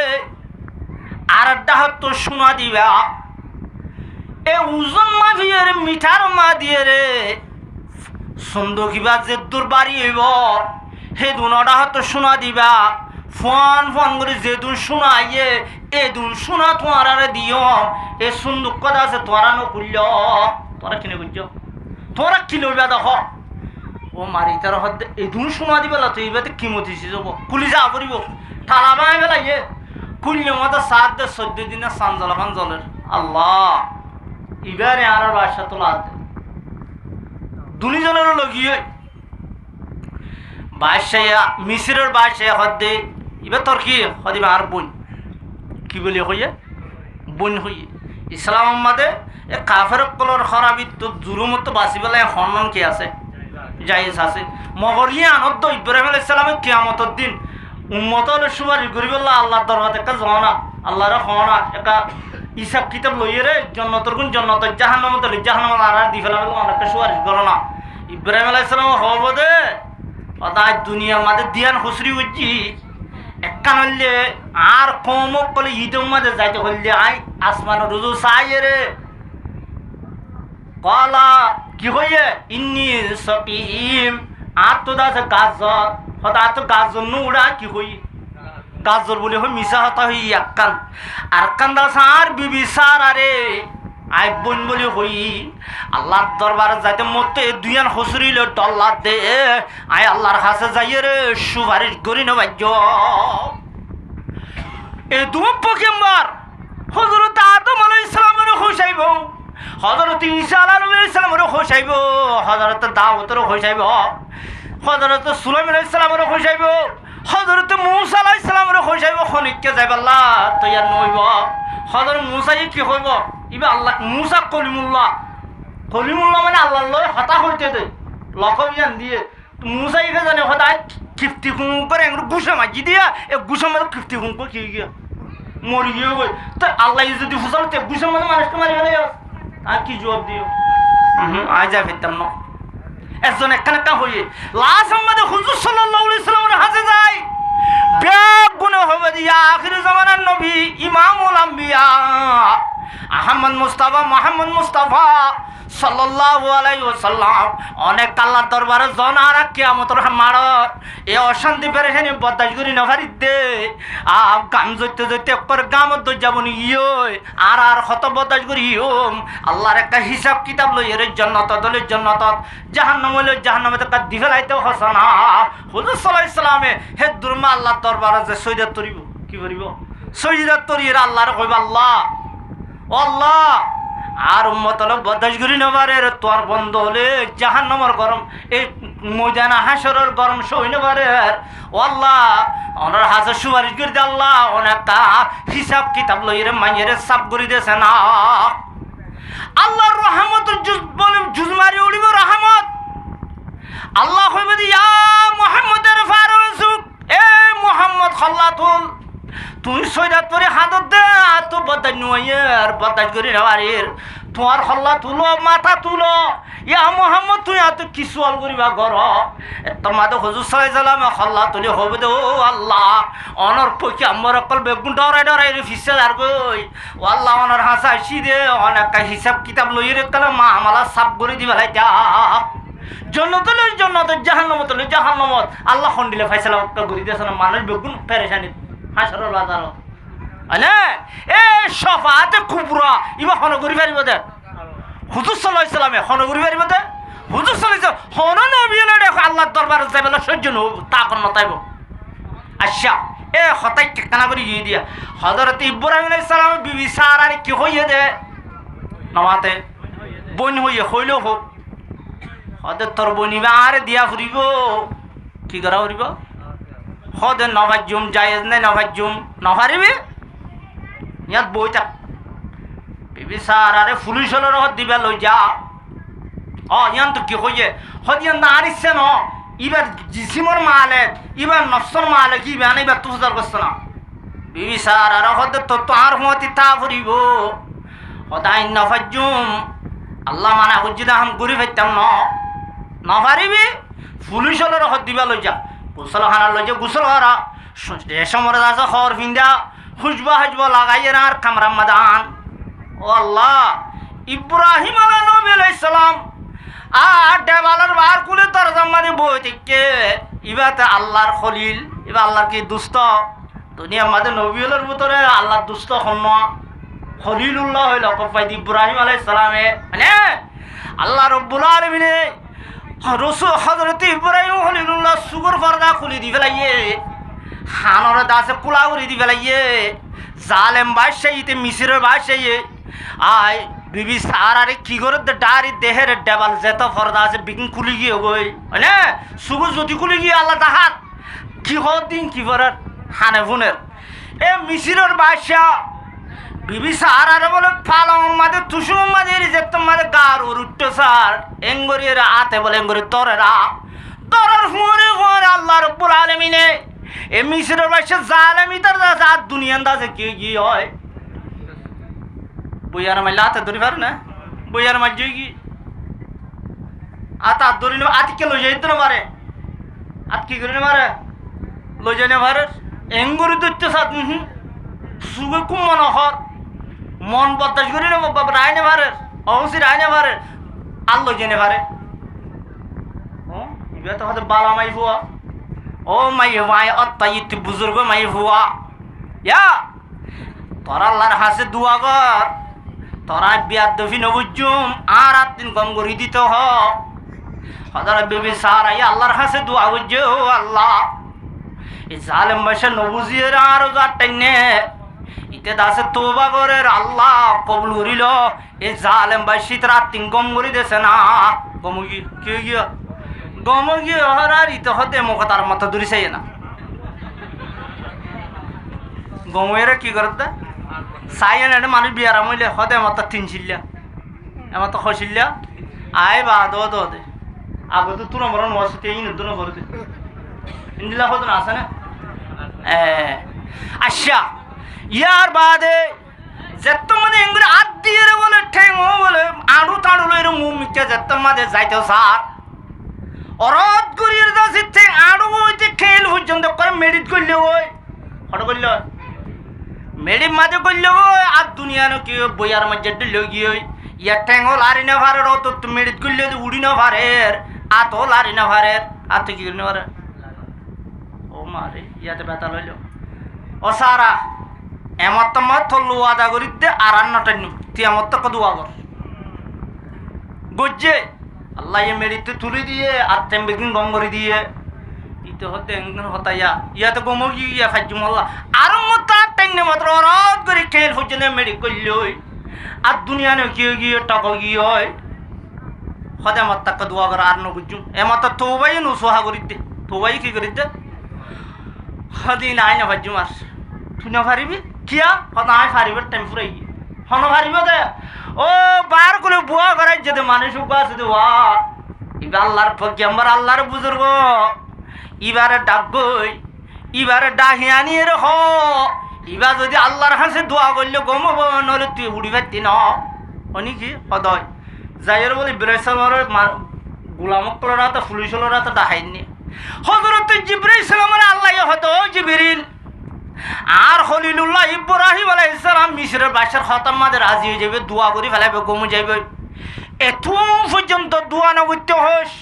আর একটা হাত তো সোনা দিবা এ ওজন মা দিয়ে রে মিঠার মা দিয়ে রে সুন্দুক ইবার যে দূর বাড়ি হইব হে দুনটা হাত তো সোনা দিবা ফোন করে যে দুন শোনা ইয়ে এ দুন শোনা তোমার দিও এ সুন্দুক কথা আছে তোরা নকুল্য তোরা কিনে বুঝছ তোরা কি লইবা দেখ ও মারি তার হদ এই দুন শোনা দিবেলা তো এইবারে কি মতিছি যাব কুলি যা পড়িব ঠালা বাই বেলা ইয়ে কুলি মতো ৭ দিন ১৪ দিনে সান জলখান জলের আল্লাহ ইবারে আর বাসা তোলা দুজনেরও লগিয়ে বাদশাহ মিসরের বাদশাহ হদে এবার তোর কি হদিবা আর বোন কি বলি হইয়ে বোন হইয়ে ইসলাম মাদে এ কাফের কলর খরাবি তো জুলুমত বাঁচি পেলাই সন্মান কি আছে জায়েজ আছে মগরিয়ে আনন্দ ইব্রাহিম আলাইহিস সালামের কিয়ামতের দিন উম্মতর সুপারিশ করি বললা আল্লাহর দরবারে একটা জনা আল্লাহর খনা একটা হিসাব কিতাব লইয়ে রে জন্নতর গুণ জন্নত জাহান্নামত লই জাহান্নামত আর দি ফেলা বলে অনেকটা সুপারিশ করো না ইব্রাহিম আলাইহিস সালাম হব দে অদাই দুনিয়ার মাঝে দিয়ান হুসরি উজ্জি একখান হইলে আর কমক কলে ঈদের মাঝে যাইতে হইলে আই আসমান রুজু চাই রে কলা কি হইয়ে ইন্নি সকিম আর তো দাস গাজর হতা তো গাজর নু উড়া কি হই গাজর বলে হই মিশা হতা হই একখান আর কান দাস আর বিবি সার আরে আই বোন বলি হই আল্লাহর দরবারে যাইতে মতে দুইয়ান হসুরিল ডল্লা দে আই আল্লাহর কাছে যাইয়ে রে সুপারিশ করি না ভাই এ দুম পকেম্বার হযরত আদম আলাইহিস সালামের হোসাইব হযরত ঈসা আলাইহিস সালামের হোসাইব হযরত দাউদের হোসাইব হযরত সুলাইমান আলাইহিস সালামের হোসাইব হযরত মূসা আলাইহিস সালামের হোসাইব খনিককে যাইব আল্লাহ তৈয়ার নইব হযরত মূসা কি হইব ইবা আল্লাহ মূসা কলিমুল্লাহ মানে আল্লাহর লয় হতা হইতে দে লকবিয়ান দিয়ে মূসা ইকে জানে হদায় কিফতি হুম করে এগুলো গুসা মাজি দিয়া এ গুসা মাঝে কিফতি হুম করে কি গিয়া মরি গিয়ে গই তো আল্লাহ যদি হুসাল তে গুসা মাঝে মানুষকে মারি ফেলে আর কি জবাব দিও আজ যা ফেরতাম না একজন একখানে একটা হইয়ে লাস্ট আমাদের হুজুর সাল্লাল্লাহু আলাইহি সাল্লামের হাতে যায় ব্যাগ গুণে হবে দিয়া আখির জামানার নবী ইমামুল আম্বিয়া আহমদ মুস্তাফা মোহাম্মদ মুস্তাফা সাল্লাল্লাহু আলাইহি ওয়াসাল্লাম অনেক আল্লাহর দরবারে জনারা কিয়ামতের মাড় এ অশান্তি পেরেছেন বদাস করি না ভারি দে গাম জইতে জইতে একবার গামত দই যাবনি ইয় আর হত বদাস করি ইয়ম আল্লাহর একটা হিসাব কিতাব লই এর জান্নাত দলে জান্নাত জাহান্নাম হইলে জাহান্নামে তো দি ফেলাইতে হসনা হুজুর সাল্লাল্লাহু আলাইহি সাল্লামে হে দুরমা আল্লাহর দরবারে যে সৈয়দ তরিব কি করিব সৈয়দ তরির আল্লাহর কইব আল্লাহ আল্লাহ আর উম্মত হলো বদাস করি নেবারে তোর বন্ধ হলে জাহান্নামের গরম এই ময়দানা হাসরের গরম সই নেবারে ও আল্লাহ ওনার হাতে সুপারিশ করে দে আল্লাহ অনেকটা হিসাব কিতাব লইরে মাইয়ের সাপ করে দিয়েছে না আল্লাহর রহমতের জুজ বলে জুজ মারি উড়িব রহমত আল্লাহ কইবে ইয়া মুহাম্মদের ফারুক এ মুহাম্মদ খাল্লাতুল তুই সৈদাত পরে হাতত দে তো বদাই নুয়াইয়ের বদাই করি নেবারের তোমার হল্লা তুলো মাথা তুলো ইয়া মোহাম্মদ তুই এত কিছু অল করিবা গর তোমাদের হুজুর সাল্লাল্লাহু আলাইহি সাল্লাম হল্লা তুলি হবে দে ও আল্লাহ অনর পক্ষে আমার অকল বেগুন ডরাই ডরাই ফিসে আর গই ও আল্লাহ অনর হাসাইছি দে অনেক হিসাব কিতাব লইরে তাহলে মা আমালা সাপ করে দিবা লাই যা জন্নতলে জন্নত জাহান্নামতলে জাহান্নামত আল্লাহ খন্ডিলে ফাইসালা করি দিয়েছে না মানুষ বেগুন পেরেশানি হাসরের বাজারত আলে এ শফাতে কুবরা ইবা হন করি পারিব দে হুজুর সাল্লাল্লাহু আলাইহি সাল্লামে হন করি পারিব দে হুজুর সাল্লাল্লাহু আলাইহি সাল্লাম হন নবী না দেখো আল্লাহর দরবারে যাইবেলা সহ্য ন তা কোন নতাইব আচ্ছা এ হতাই কেনা করি গিয়ে দিয়া হযরত ইব্রাহিম আলাইহিস সালাম বিবি সারার কি হইয়ে দে নমাতে বন হইয়ে হইলো হোক হতে তোর বনিবা আর দিয়া ফুরিব কি করা ফুরিব হদে নভাজুম জায়েজ নাই নভাজুম নভারিবি ইয়াত বই থাক বিবি সারারে পুলিশ হলের হদ দিবা লই যা ইয়ান তো কি হইয়ে হদ ইয়ান না আরিছে ন ইবার জিসিমর মালে ইবার নফসর মালে কি বানাই ইবার তুজার করছ না বিবি সারারে হদ তো আর হতি তা ফুরিব হদাই নভাজুম আল্লাহ মানা হুজ্জিদা হাম গুরি ফাইতাম ন নভারিবি পুলিশ হলের হদ দিবা লই যা গোসল খানার লই যে গোসল করা রেশমর আছে খর ফিন্দা খুশবা হাজবা লাগাইয়ে আর কামরা মাদান ও আল্লাহ ইব্রাহিম আলাইহিস সালাম আর দেবালের বার কুলে দরজা মারি বই থেকে ইবাতে আল্লাহর খলিল ইবা আল্লাহর কি দুষ্ট দুনিয়ার মাঝে নবীলের ভিতরে আল্লাহর দুষ্ট হন খলিলুল্লাহ হইল কফাইদ ইব্রাহিম আলাইহিস সালামে মানে আল্লাহ রব্বুল আলামিনে রসুল হযরত ইব্রাহিম খলিলুল্লাহ সুগর পর্দা খুলি দি ফেলাইয়ে হানর দাসে কুলা উড়ি দি ফেলাইয়ে জালেম বাদশাহীতে মিসরের বাদশাহী আয় বিবি সার আরে কি করে ডারি দেহের ডেবাল যেত ফরদা আছে বিকিন খুলি গিয়ে গই মানে সুগু যদি খুলি গিয়ে আল্লাহ তাহার কি দিন কি বরার হানে ফুনের এ মিশিরের বাদশা বিবি সার আরে বলে ফালং মাদে তুসুম মাদের যেত মাদে গার উঠত সার এঙ্গরির আতে বলে এঙ্গরি তরেরা তরর ফুরে ফুরে আল্লাহ রব্বুল আলামিনে এ মিশিরের বাদশা জালেমি তার জাত দুনিয়া আন্দাজে কি কি হয় বইয়ার মাইলে আতে ধরি পারে না বইয়ার মাঝ কি আত হাত ধরি আতকে লই যাইতো না পারে আত কি করে মারে লই যাই না পারে এঙ্গুরি দৈত্য সাত সুগে কুম মনোহর মন বদাস করি না রায় নে পারে অবশ্যই রায় নে পারে আর লই যাই না পারে ইবে তো হয়তো বালা মাই ফুয়া ও মাই ভাই অত্যাই তুই বুজুর্গ মাই ফুয়া ইয়া তোরা আল্লাহর হাসে দোয়া কর তোরা বিয়ার দফি নবুজুম আর দিন কম করে দিতে হজার বেবি সার আই আল্লাহর হাসে দোয়া বুঝছে ও আল্লাহ এই জালেম বাসা নবুজিয়ে আরো যাটাইনে ইতে দাসে তোবা করে আল্লাহ কবুল করিল এই জালেম বাসি রাত তিন কম করে দেছে না গমগি কি গিয়া গমগি হরার ইতে হতে মুখ তার মতো দূরি চাই না গমেরা কি করতে সাইন এটা মানুষ বিয়ার মইলে হদে আমার তো তিন চিল্লা আমার তো খসিল্লা আয় বা দো দে আগে তো তোর আমার নসতে এই নতুন করতে ইন্দিলা হতো না আছে না আচ্ছা ইয়ার বাদে যেত মানে এঙ্গুরে আদ দিয়ে বলে ঠেং বলে আড়ু তাড়ু লইরে মুখ মিকে যেত মাঝে যাইতে সার অরদ করিয়ে দাসি ঠেং আড়ু হইতে খেল পর্যন্ত করে মেডিট করলে ওই হঠাৎ করলে মেডি মাঝে করলে আর দুনিয়া নো কি বইয়ার মাঝে লগি ইয়া ঠ্যাঙ্গ লারি না ভারের অত মেডিট করলে উড়ি না ভারের আত লারি না ভারের আর তো কি করি পারে ও মারে ইয়াতে বেতা লইল ও সারা এমত তো মত থল্লু আদা করি দে আর নটাই নি তুই এমত তো কদু আগর গজ্জে আল্লাহ ইয়ে মেডিতে তুলে দিয়ে আর টেম্বেকিং গম করে দিয়ে ইতে হতে একদিন হতাইয়া ইয়াতে গমগি ইয়া ফাইজু মল্লা আর মত টাইনে মাত্র রদ করে খেল পর্যন্ত মেডিক করলে ওই আর দুনিয়া নে কি গিয়ে টাকা গিয়ে হয় হতে আমার তাকে দোয়া করে আর নগুজুম এমাত্র তোবাই নুসোহা করি দে তোবাই কি করি দে হদি নাই না ফাইজু মাস তুই না পারিবি কিয়া হত নাই পারিবার টাইম ফুরাই গিয়ে হন পারিব দে ও বার করে বুয়া করাই যেতে মানুষ আছে দে ওয়া ইবা আল্লাহর পয়গম্বর আল্লাহর বুজুর্গ ইবারে ডাকবই ইবারে ডাহিয়ানি হ ইবা যদি আল্লাহর হাসে দোয়া করলে গমব নহলে তুই উড়ি পারতি ন অনি কি সদয় যাইয়ের বলে ইব্রাহিমের গোলামকলরা তো পুলিশলরা তো ডাহাইনি হযরত জিবরাইল আল্লাহ হতো জিবরিল আর খলিলুল্লাহ ইব্রাহিম আলাইহিস সালাম মিশরের বাদশার খতম মাঝে রাজি হয়ে যাবে দোয়া করে ফেলাবে গমু যাইবে এত পর্যন্ত দোয়া না করতে হস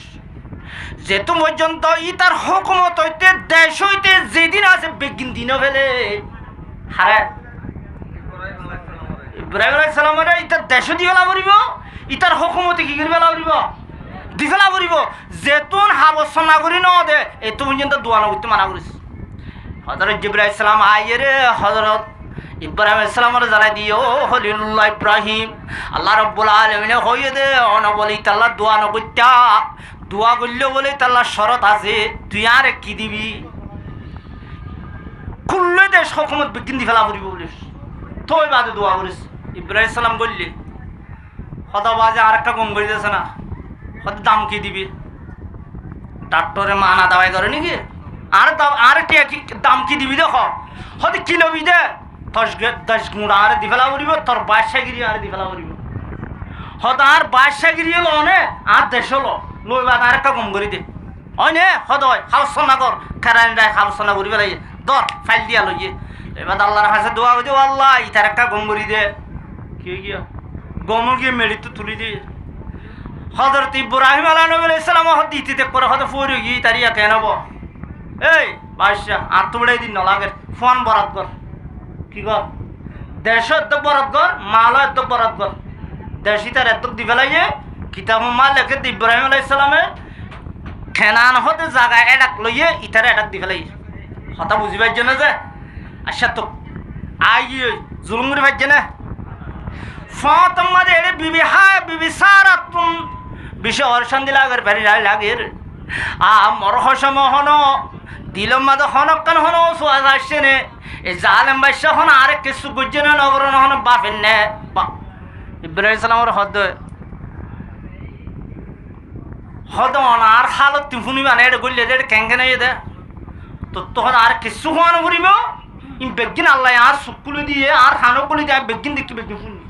যেতু পর্যন্ত ই তার হুকুমত হইতে দেশ হইতে যেদিন আছে বেগিন দিনও ফেলে হারে ইব্রাহিম আলাইহিস সালামের ইতার দেশ দি ফেলা পড়িব ইতার হুকুমতে কি করিবা পড়িব দি ফেলা পড়িব যেতুন হাবস না করি ন দে এত পর্যন্ত দোয়া না করতে মানা করিস হযরত জিবরাইল সালাম আইরে হযরত ইব্রাহিম আলাইহিস সালামের জানাই দিও খলিলুল্লাহ ইব্রাহিম আল্লাহ রাব্বুল আলামিন হইয়ে দে অন বলি তাআলা দোয়া না করতা দোয়া করলে বলে তাল্লা শরত আছে তুই আর কি দিবি খুললে দেশ হকুমত বিজ্ঞান দি ফেলা পড়িব বলিস তুই বাদে দোয়া করিস ইব্রাহিম সালাম বললি হতা বাজে আর একটা কম করে দিয়েছে না হয়তো দাম কি দিবি ডাক্তারে মানা দাওয়াই করে নাকি আর দাম কি দিবি দেখ হয়তো কি লবি দে 10 গুঁড়া আর দি ফেলা পড়িব তোর বাদশাগিরি আর দি ফেলা পড়িব হয়তো আর বাদশাগিরি হলো নে আর দেশ হলো লই বাদ আর একটা কম করে দে হয় নে হদয় খালসনা কর খেরান রায় খালসনা করি বেলাই দর ফাইল দিয়া লইয়ে এবার আল্লাহর কাছে দোয়া করে আল্লাহ ইতার একটা কম করে দে কি গিয়া গম গিয়ে মেড়ি তো তুলি দিয়ে হযরত ইব্রাহিম আলাইহিস সালাম হদ ইতিতে করে হদ ফরি গিয়ে তারিয়া কেনব এই বাদশা আর তোড়াই দিন না লাগে ফোন বরাদ কর কি কর দেশ এত বরাদ কর মাল এত বরাদ কর দেশি তার এত দি ফেলাইয়ে কিতাব মাল লেখে ইব্রাহিম আলাইহিস সালামে খেনান হতে জায়গা এডাক লইয়ে ইতারে এডাক দি ফেলাই কথা বুঝিবার জন্য যে আচ্ছা তো আই জুলুম করে পাইছে না ফাতম মাদে এড়ে বিবি সারাতুন বিষয় অরশান দিলাগের পেরি লাগের মর হসম হন দিলম মাদে হনকান হন সোয়াজ আসছে নে এই জালেম বাদশা হন আরেক কিছু বুঝছে না নগর হন বাপের নে ইব্রাহিম সালামের হদ আর হালত তিফুনি মানে এটা গড়লে এটা ক্যাঙ্কেন দে তো তখন আর কিছু হওয়ানো ফুরিব ই বেগিন আল্লাহ আর সুকুলি দিয়ে আর হানকুলি দিয়ে বেগিন দেখি বেগিন শুনি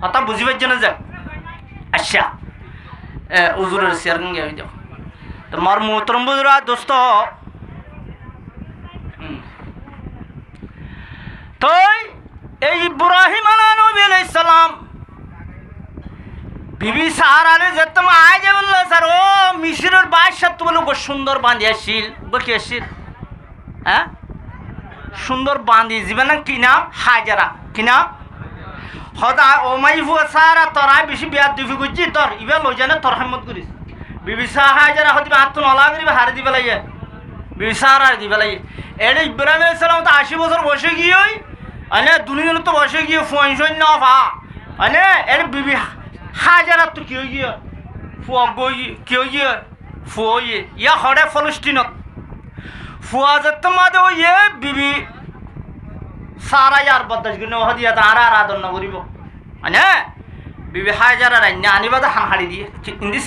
হতা বুঝিবার জন্য যাক আচ্ছা উজুরের শেয়ার গিয়ে যাও তো মার মোহতরম বুজুরা দোস্ত তো এই ইব্রাহিম আলাইহিস সালাম বিবি সারারে যেতম আয় যে বললো স্যার ও মিশরের বাদশা তো বলে সুন্দর বাঁধি আসছিল কি আসছিল হ্যাঁ সুন্দর বাঁধি যাবে না কি নাম হাজারা কি নাম হদা ও মাই ফুয়া সারা তোরা বেশি বিয়ার দিবি করছি তোর ইবা লই জানে তোর হেমত করিস বিবি হাজারা হতে হাত নলা করিবে হারে দিবে লাগে বিবি সারা দিবে লাগে এটা ইব্রাহিম আলাইহিস সালাম তো 80 বছর বসে গিয়ে আনে দুনিয়ার তো বসে গিয়ে ফোন না ভা আনে এর বিবি হাজারা তো কি গিয়ে ফুয়া গই কি গিয়ে ফুয়া ইয়া হড়ে ফলস্তিনত ফুয়া যেত মাদে ও ইয়ে বিবি সারা ইয়ার বদাস গুনে হদিয়া তারা আরাধন না করিব আনে বিবি হাজারা রান্না আনিবাদা হাঁড়ি দিয়ে ইংলিশ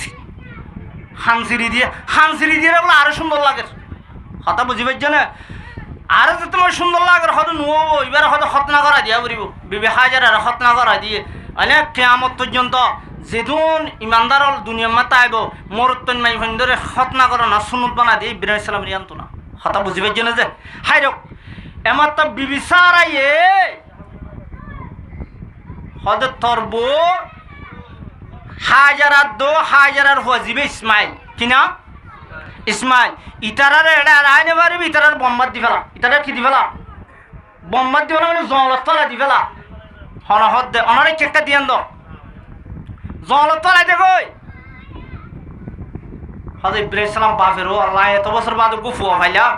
হানসিরি দিয়ে বলে আরো সুন্দর লাগে কথা বুঝিবার জন্য আরো যে তোমার সুন্দর লাগে হয়তো নুব এবার হয়তো খতনা করা দিয়া বলিব বিবি হাজারা খতনা করা দিয়ে মানে কেয়ামত পর্যন্ত যেদিন ইমানদার দুনিয়া মাতা আইব মরত্তন মাই ধরে খতনা করো না সুনুত বানা দিয়ে ইব্রাহিম সালাম রিয়ান্ত না কথা বুঝিবার জন্য যে হাই রক এমার তো বিবি সারাইয়ে হয়তো তোর বউ হাজারার হজিবে ইসমাইল কিনা ইসমাইল ইতারার এটা আইনে পারিবি ইতারার বম্বার দি ফেলা ইতারা কি দি ফেলা বম্বার দি ফেলা মানে জলত ফেলা দি ফেলা হনহদ দে অনারে চেকটা দিয়ান দ জলত ফেলাই দে কই হয়তো ইব্রাহিম সালাম বাপেরও আল্লাহ এত বছর বাদ গুফুয়া ভাইলাম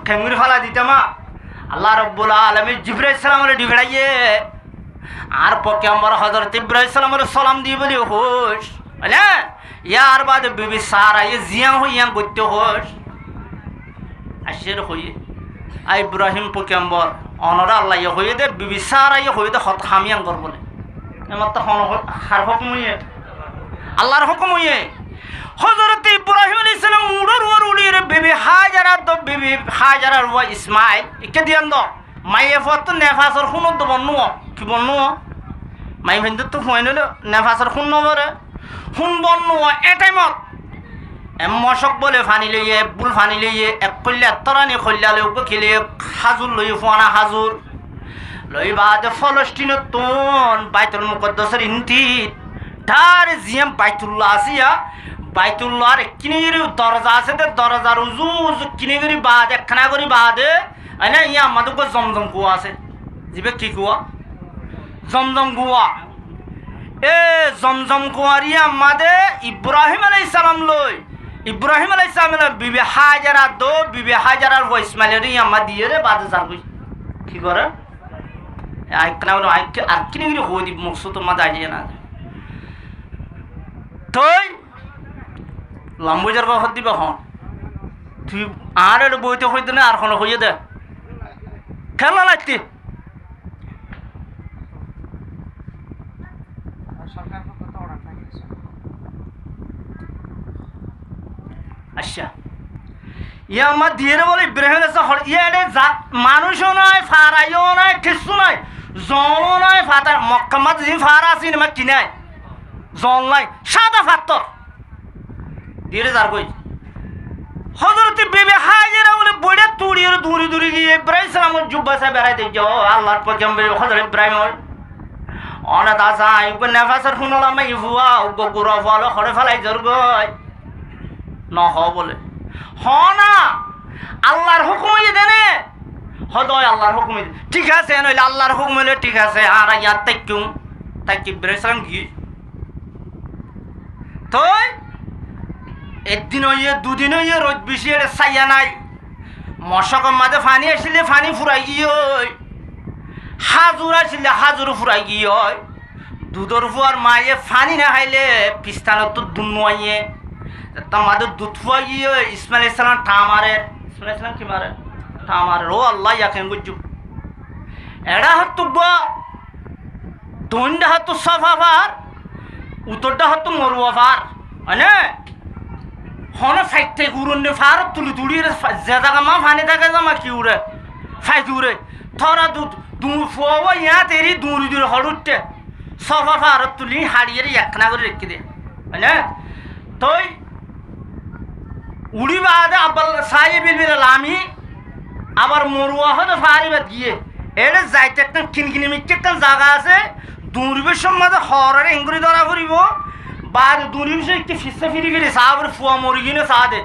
খেঙ্গুরি ফেলা দিতামা আল্লাহ রব্বুল আলামিন জিবরাইল সালামের ডিভেড়াইয়ে আর পয়গম্বর হযরত ইব্রাহিম সালামের সালাম দিয়ে বলি হোস মানে ইয়ার বাদ বিবি সারা ইয়ে জিয়া হইয়া গত্য হোস আশের হইয়ে আই ইব্রাহিম পয়গম্বর অনরা আল্লাহ ইয়ে হইয়ে দে বিবি সারা ইয়ে হইয়ে দে হত হামিয়াং কর বলে এমার তো হার হুকুম হইয়ে আল্লাহর হুকুম হইয়ে হযরত ইব্রাহিম আলাইহিস সালাম উড়র উড়িয়ে বিবি হাজারার ওয়া ইসমাইল ইকে দিয়ান দ মাইয়ে ফত নেফাসর খুন তো বন্নু কি বন্নু মাই ভেন্দ তো হইন নেফাসর খুন নবরে খুন বন্নু এ টাইমত মশক বলে ফানি লইয়ে বুল ফানি লইয়ে এক কল্যা তরানি খল্যা লই খেলে হাজুর লই ফোনা হাজুর লই বাদ ফলস্তিনত তোন বাইতুল মুকদ্দাসের ইনতি তার জিএম বাইতুল্লাহ আসিয়া বাইতুল্লাহর কিনির দরজা আছে তে দরজার উজু কিনিগরি বাদ একখানা করি বাদে আইনা ইয়া আমাদের কো জমজম কুয়া আছে জিবে কি কুয়া জমজম কুয়া এ জমজম কুয়ারিয়া আমাদের ইব্রাহিম আলাইহিস সালাম লই ইব্রাহিম আলাইহিস সালামের বিবি হাজারা দো বিবি হাজারার ওয়া ইসমাইলের ইয়া দিয়ে রে বাদে জার কই কি করে আইকনা আর কিনিগরি হদি মকসুদ মাদা আইয়া না তুই লম্বুজার বা হত দিবা হন তুই আর এটা বইতে হইতে না আর কোনো হইয়ে দে খেলা লাগতে আচ্ছা ইয়া আমার দিয়ে বলে ইব্রাহিম ইয়ে মানুষও নয় ফারাইও নয় কিছু নয় জলও নয় ফাতার মক্কামাত যে ফার আছে না কিনায় জল নাই সাদা ফাত্তর দিয়ে যার কই হযরত বিবি হাজারা বলে বড়ে তুড়িয়ে দূরে গিয়ে ইব্রাহিম সালামের জুব্বা সা বেড়াইতে যাও আল্লাহর পয়গম্বর হযরত ইব্রাহিম অনাথ আসা ইব নেফাসের শুনলাম ইভুয়া গগুরা ফল হরে ফেলাই জোর গই নহ বলে হ না আল্লাহর হুকুম দেনে হদয় আল্লাহর হুকুম ঠিক আছে নইলে আল্লাহর হুকুম হলে ঠিক আছে আর ইয়াত তাইকুম তাই ইব্রাহিম সালাম কি তো একদিন হইয়ে দুদিন হইয়ে রোদ বেশি চাইয়া নাই মশকের মাঝে ফানি আসলে ফানি ফুরাই গিয়ে হাজুর আসলে হাজুর ফুরাই গিয়ে দুধর ফুয়ার মায়ে ফানি না খাইলে পিস্তানত তো দুন নোয়াইয়ে তার মাদের দুধ ফুয়া গিয়ে ইসমাইল ইসলাম ঠা মারে ইসমাইল ইসলাম কি মারে ঠা মারে ও আল্লাহ ইয়াকে বুঝু এড়া হাত তো দইনটা হাত তো সাফাফার উত্তরটা হাত তো মরুয়া ফার মানে হনে ফাইতে উড়নে ফার তুলি তুলি যে জায়গা মা ফানি থাকে জামা কি উড়ে ফাইতে উড়ে থরা দুধ দুধ ফুয়া ইয়া তেরি দূরি দূরে হড়ুটে সফা ফার তুলি হাড়িয়ে একখানা করে রেখে দে মানে তই উড়ি বাদে আবার সাইয়ে বিলবিল আমি আবার মরুয়া হতে ফারিবাদ গিয়ে এটা যাইতে একটা কিনকিনি মিটকে একটা জায়গা আছে দূরবের সময় হরের এঙ্গুরি ধরা ফুরিব বাদ দূরিব সে একটু ফিসে ফিরি ফিরি চা বলে ফুয়া মরি কিনে চা দে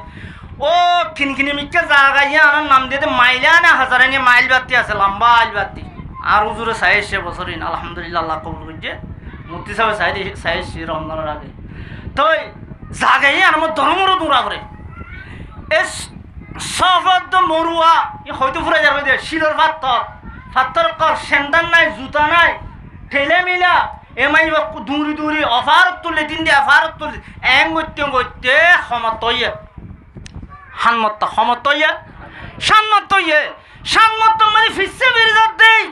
ও কিনকিনি মিটকে জায়গা ইয়ে আমার নাম দিয়ে মাইলা না হাজারে নিয়ে মাইল বাতি আছে লম্বা আইল বাতি আর উজুরে সাইছে বছরিন আলহামদুলিল্লাহ আল্লাহ কবুল করছে মুক্তি সাহেব সাইছে রমজানের আগে তো জায়গায় আমার ধর্মরও দূরা করে এস সফদ মরুয়া হয়তো ফুরে যাবে দে শিলর ফাত্তর কর সেন্টার নাই জুতা নাই ঠেলে মিলা এমাই দূরি দূরি অফারত তুলে দিন দিয়ে অফারত তুলে এং করতে সমতইয়ে হানমত সমতইয়ে সানমত মানে ফিসে বেরিয়ে দেই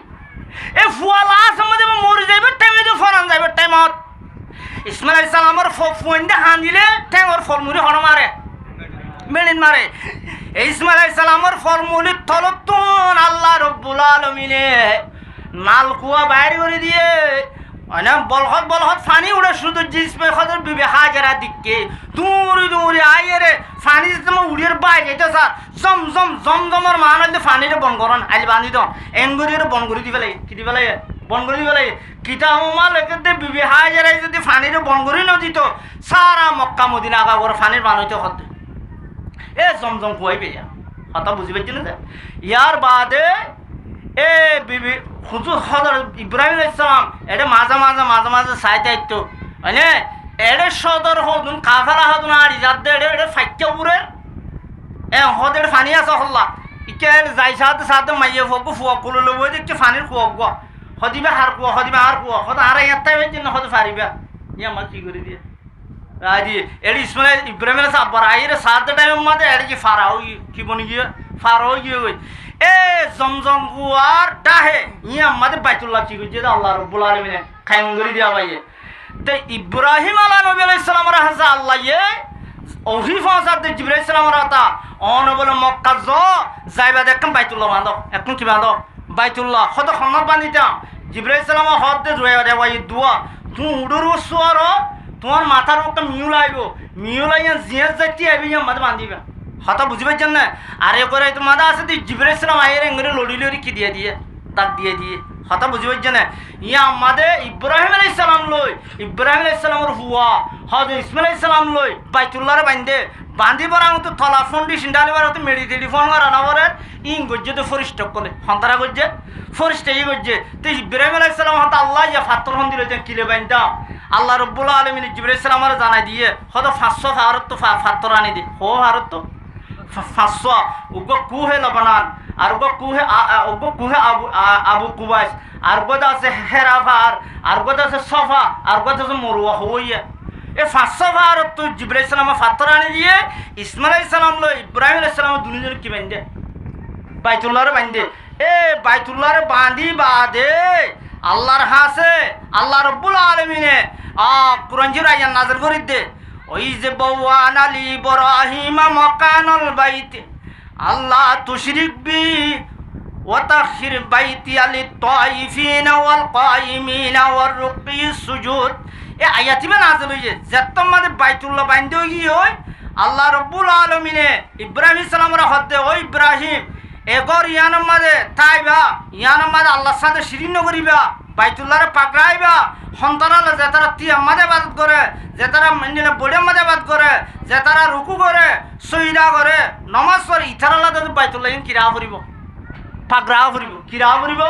এ ফুয়ালা আছে মরে যাইবে টাইমে তো ফরান যাইবে টাইমত ইসমাইল আলাইহিস সালামের ফোন দিয়ে হান দিলে ঠ্যাঙর ফলমুরি হন মারে মেলিন মারে ইসমাইল আলাইহিস সালামের ফলমুলির তলতুন আল্লাহ রব্বুল আলামিনে নালকুয়া বাইরে করে দিয়ে অনেক বলহত ফানি উড়ে শুধু জিসমে খদর বিবে হাজারা দিকে দূরে আইয়ে রে ফানি তোমার উড়িয়ে বাইরে এটা স্যার জমজমের মান হইলে ফানিরে বন করন আইলে বান্ধি দাও এঙ্গুরিরে বন করে দিবে লাগে কি দিবে লাগে বন করে দিবে লাগে কিতা হুমা লেখতে বিবে হাজারাই যদি ফানিরে বন করে ন দিত সারা মক্কা মদিনা আগা করে ফানির মান হইতে হতে এ জমজম খুয়াইবে হতা বুঝি পাইছি না ইয়ার বাদে এ বিবি হুজুর হজর ইব্রাহিম আলাইহিস সালাম এটা মাঝে সাইতে আইতো মানে এড়ে সদর হদুন কাফারা হদুন আর ইজাদ দে এড়ে ফাইক্কা উরে এ হদের ফানি আছে হল্লা ইকে যাই সাথে মাইয়ে ফগু ফুয়া কুলো লবো দেখতে ফানির কুয়া গো হদিবে আর কুয়া হদ আর এত্তাই হইছে না হদ ফারিবা ইয়া মা কি করে দিয়ে রাজি এড়ে ইসমাইল ইব্রাহিম আলাইহিস সালাম আইরে সাথে টাইম মধ্যে এড়ে কি ফারাও কি বনি গিয়ে ফারাও গিয়ে কই এ জমজম কুয়ার ডাহে ইয়া আমাদের বাইতুল্লাহ কি কইছে আল্লাহ রাব্বুল আলামিন খাইম করে দিয়া ভাইয়ে তে ইব্রাহিম আলাইহিস সালামের হাজা আল্লাহ ইয়ে ওহি ফাসাদ জিবরাইল সালামের আতা অন বলে মক্কা যাইবা দেখম বাইতুল্লাহ বাঁধো এখন কি বাঁধো বাইতুল্লাহ কত খন্নত বাঁধিতা জিবরাইল সালামের হদ দে রে ভাই দুয়া তুই উড়ুর সুয়ার তোমার মাথার একটা মিউল আইব মিউল আইয়া জিয়া যাইতে আইবি আমাদের বাঁধিবা হতা বুঝি পাইছেন না আর এ করে তোমার আছে জিবরাইল সালাম আইয়ের এঙ্গরে লড়ি কি দিয়ে তাক দিয়ে হতা বুঝি পাইছেন না ইয়া আমাদের ইব্রাহিম আলাইহিস সালাম লই ইব্রাহিম আলাইহিস সালামের হুয়া হযরত ইসমাইল আলাইহিস সালাম লই বাইতুল্লাহরে বান্ধি পরা তো তলা ফাউন্ডেশন ডালিবার তো মেডিটেলি ফোন করা না পরে ইং গজ্জে তো ফরিস্টক করে হন্তারা গজ্জে ফরিস্টে ই গজ্জে তো ইব্রাহিম আলাইহিস সালাম হতা আল্লাহ ইয়া ফাত্তর হন দিলে কিলে বাইন্দা আল্লাহ রাব্বুল আলামিন জিবরাইল সালামের জানাই দিয়ে হয়তো 500 ফারত তো ফাত্তর আনি দি হো হারত তো 500 উগো কুহে লবনান আর উগো কুহে আবু কুবাইস আর গোদা আছে হেরাফার আর গোদা আছে সফা আর গোদা আছে মরুয়া হইয়া এ 500 ফারত তো জিবরাইল সালামে ফাত্তর আনি দিয়ে ইসমাইল আলাইহিস সালাম লো ইব্রাহিম আলাইহিস সালাম দুনিয়ার কি বাইন্দে বাইতুল্লাহরে বাইন্দে এ বাইতুল্লাহরে বাঁধি বাদে আল্লাহর হাসে আল্লাহ রাব্বুল আলামিনে কুরআন জিরাইয়া নাযিল করে দে ওই যে বওয়ানা লি ইব্রাহিম মাকানুল বাইত আল্লাহ তুশরিক বি ওয়া তাখির বাইতি আলি তাইফিনা ওয়াল কাইমিনা ওয়ার রুকিস সুজুদ এ আয়াতিবা নাযিল হইছে যেতম মানে বাইতুল্লাহ বাইন্দে গিয়ে ওই আল্লাহ রাব্বুল আলামিনে ইব্রাহিম সালামের হদে ওই ইব্রাহিম এগর ইয়ানার মাঝে তাইবা ইয়ানার মাঝে আল্লাহর সাথে শিরিক নকরিবা বাইতুল্লাহরে পাকড়াইবা সন্তানালে যে তারা তিয়ার মাঝে বাদ করে যে তারা বড়িয়ার মাঝে বাদ করে যে তারা রুকু করে সইদা করে নমাজ পড়ে ইথার আল্লাহ বাইতুল্লাহ কিরা ফুরিব পাকড়া ফুরিব কিরা ফুরিব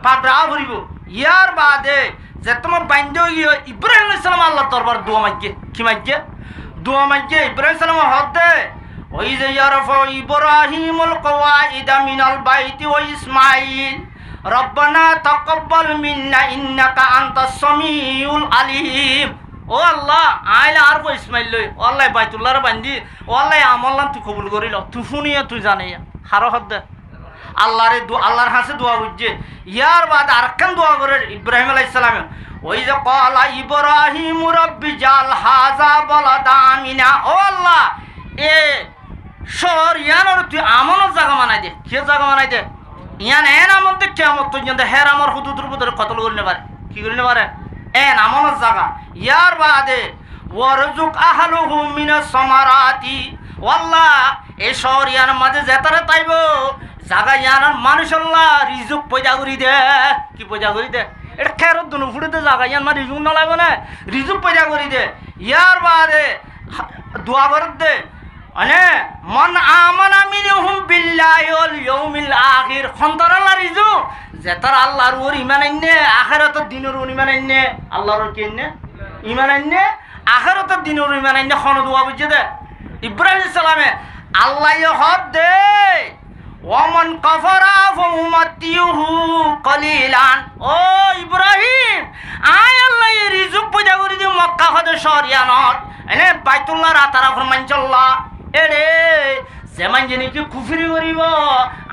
পাকড়া ফুরিব ইয়ার বাদে যে তোমার বাইন্দ গিয়ে ইব্রাহিম আলাইহিস সালাম আল্লাহ দরবার দোয়া মাইকে কি মাইকে দোয়া মাইকে ইব্রাহিম সালামের হদে ওই যে ইয়ারফা ইব্রাহিমুল কওয়াইদা মিনাল বাইতি ওয়া ইসমাঈল রব্বানা তাকাব্বাল মিন্না ইন্নাকা আনতাস সামিউল আলিম। ও আল্লাহ আইলা আর কো ইসমাইল লই ও আল্লাহ বাইতুল্লাহর বান্দি ও আল্লাহ আমল্লাহ তুই কবুল করিল তুই শুনিয়া তুই জানিয়া হারো হদ দে আল্লাহরে আল্লাহর হাসে দোয়া বুঝছে। ইয়ার বাদ আরেকখান দোয়া করে ইব্রাহিম আলাইহিস সালাম, ওই যে ক্বালা ইব্রাহিম রব্বি জাল হাযা বালাদা আমিনা। ও আল্লাহ এ শহর ইয়ানোর তুই আমনের জায়গা বানাই দে। কে জায়গা বানাই দে? ইয়ান এন আমন দে কিয়ামত পর্যন্ত হের আমার হুদুদের ভিতরে কতল করিতে পারে, কি করিতে পারে? এন আমনের জায়গা। ইয়ার বাদে ওয়ারজুক আহলুহু মিনাস সামারাতি। ও আল্লাহ এই শহর ইয়ানোর মাঝে যেতারে তাইব জায়গা ইয়ানোর মানুষ আল্লাহ রিজুক পয়দা করি দে। কি পয়দা করি দে? এটা খেরত দুনো ফুটে জায়গা ইয়ান মা রিজুক না লাগবে না, রিজুক পয়দা করি দে। ইয়ার বাদে দোয়া করে দে মানে মন আমানা মিনহুম বিল্লাহি ওয়াল ইয়াউমিল আখির। খন্তরাল্লাহ রিজু যেতার আল্লাহর ওর ঈমান আইনে আখিরাতের দিনের ওর ঈমান আইনে আল্লাহর কি আইনে ঈমান আইনে আখিরাতের দিনের ঈমান আইনে খন দোয়া বুঝে দে। ইব্রাহিম সালামে আল্লাহ হদ দে ওয়ামান কাফারা ফাউমাতিহু কলিলান। ও ইব্রাহিম আয় আল্লাহ এই রিজুক পয়দা করি দি মক্কা হদে শহরিয়ানত এনে বাইতুল্লাহ রাতারা ফরমান চল্লা এরে যেমন যিনি কি কুফরি করিব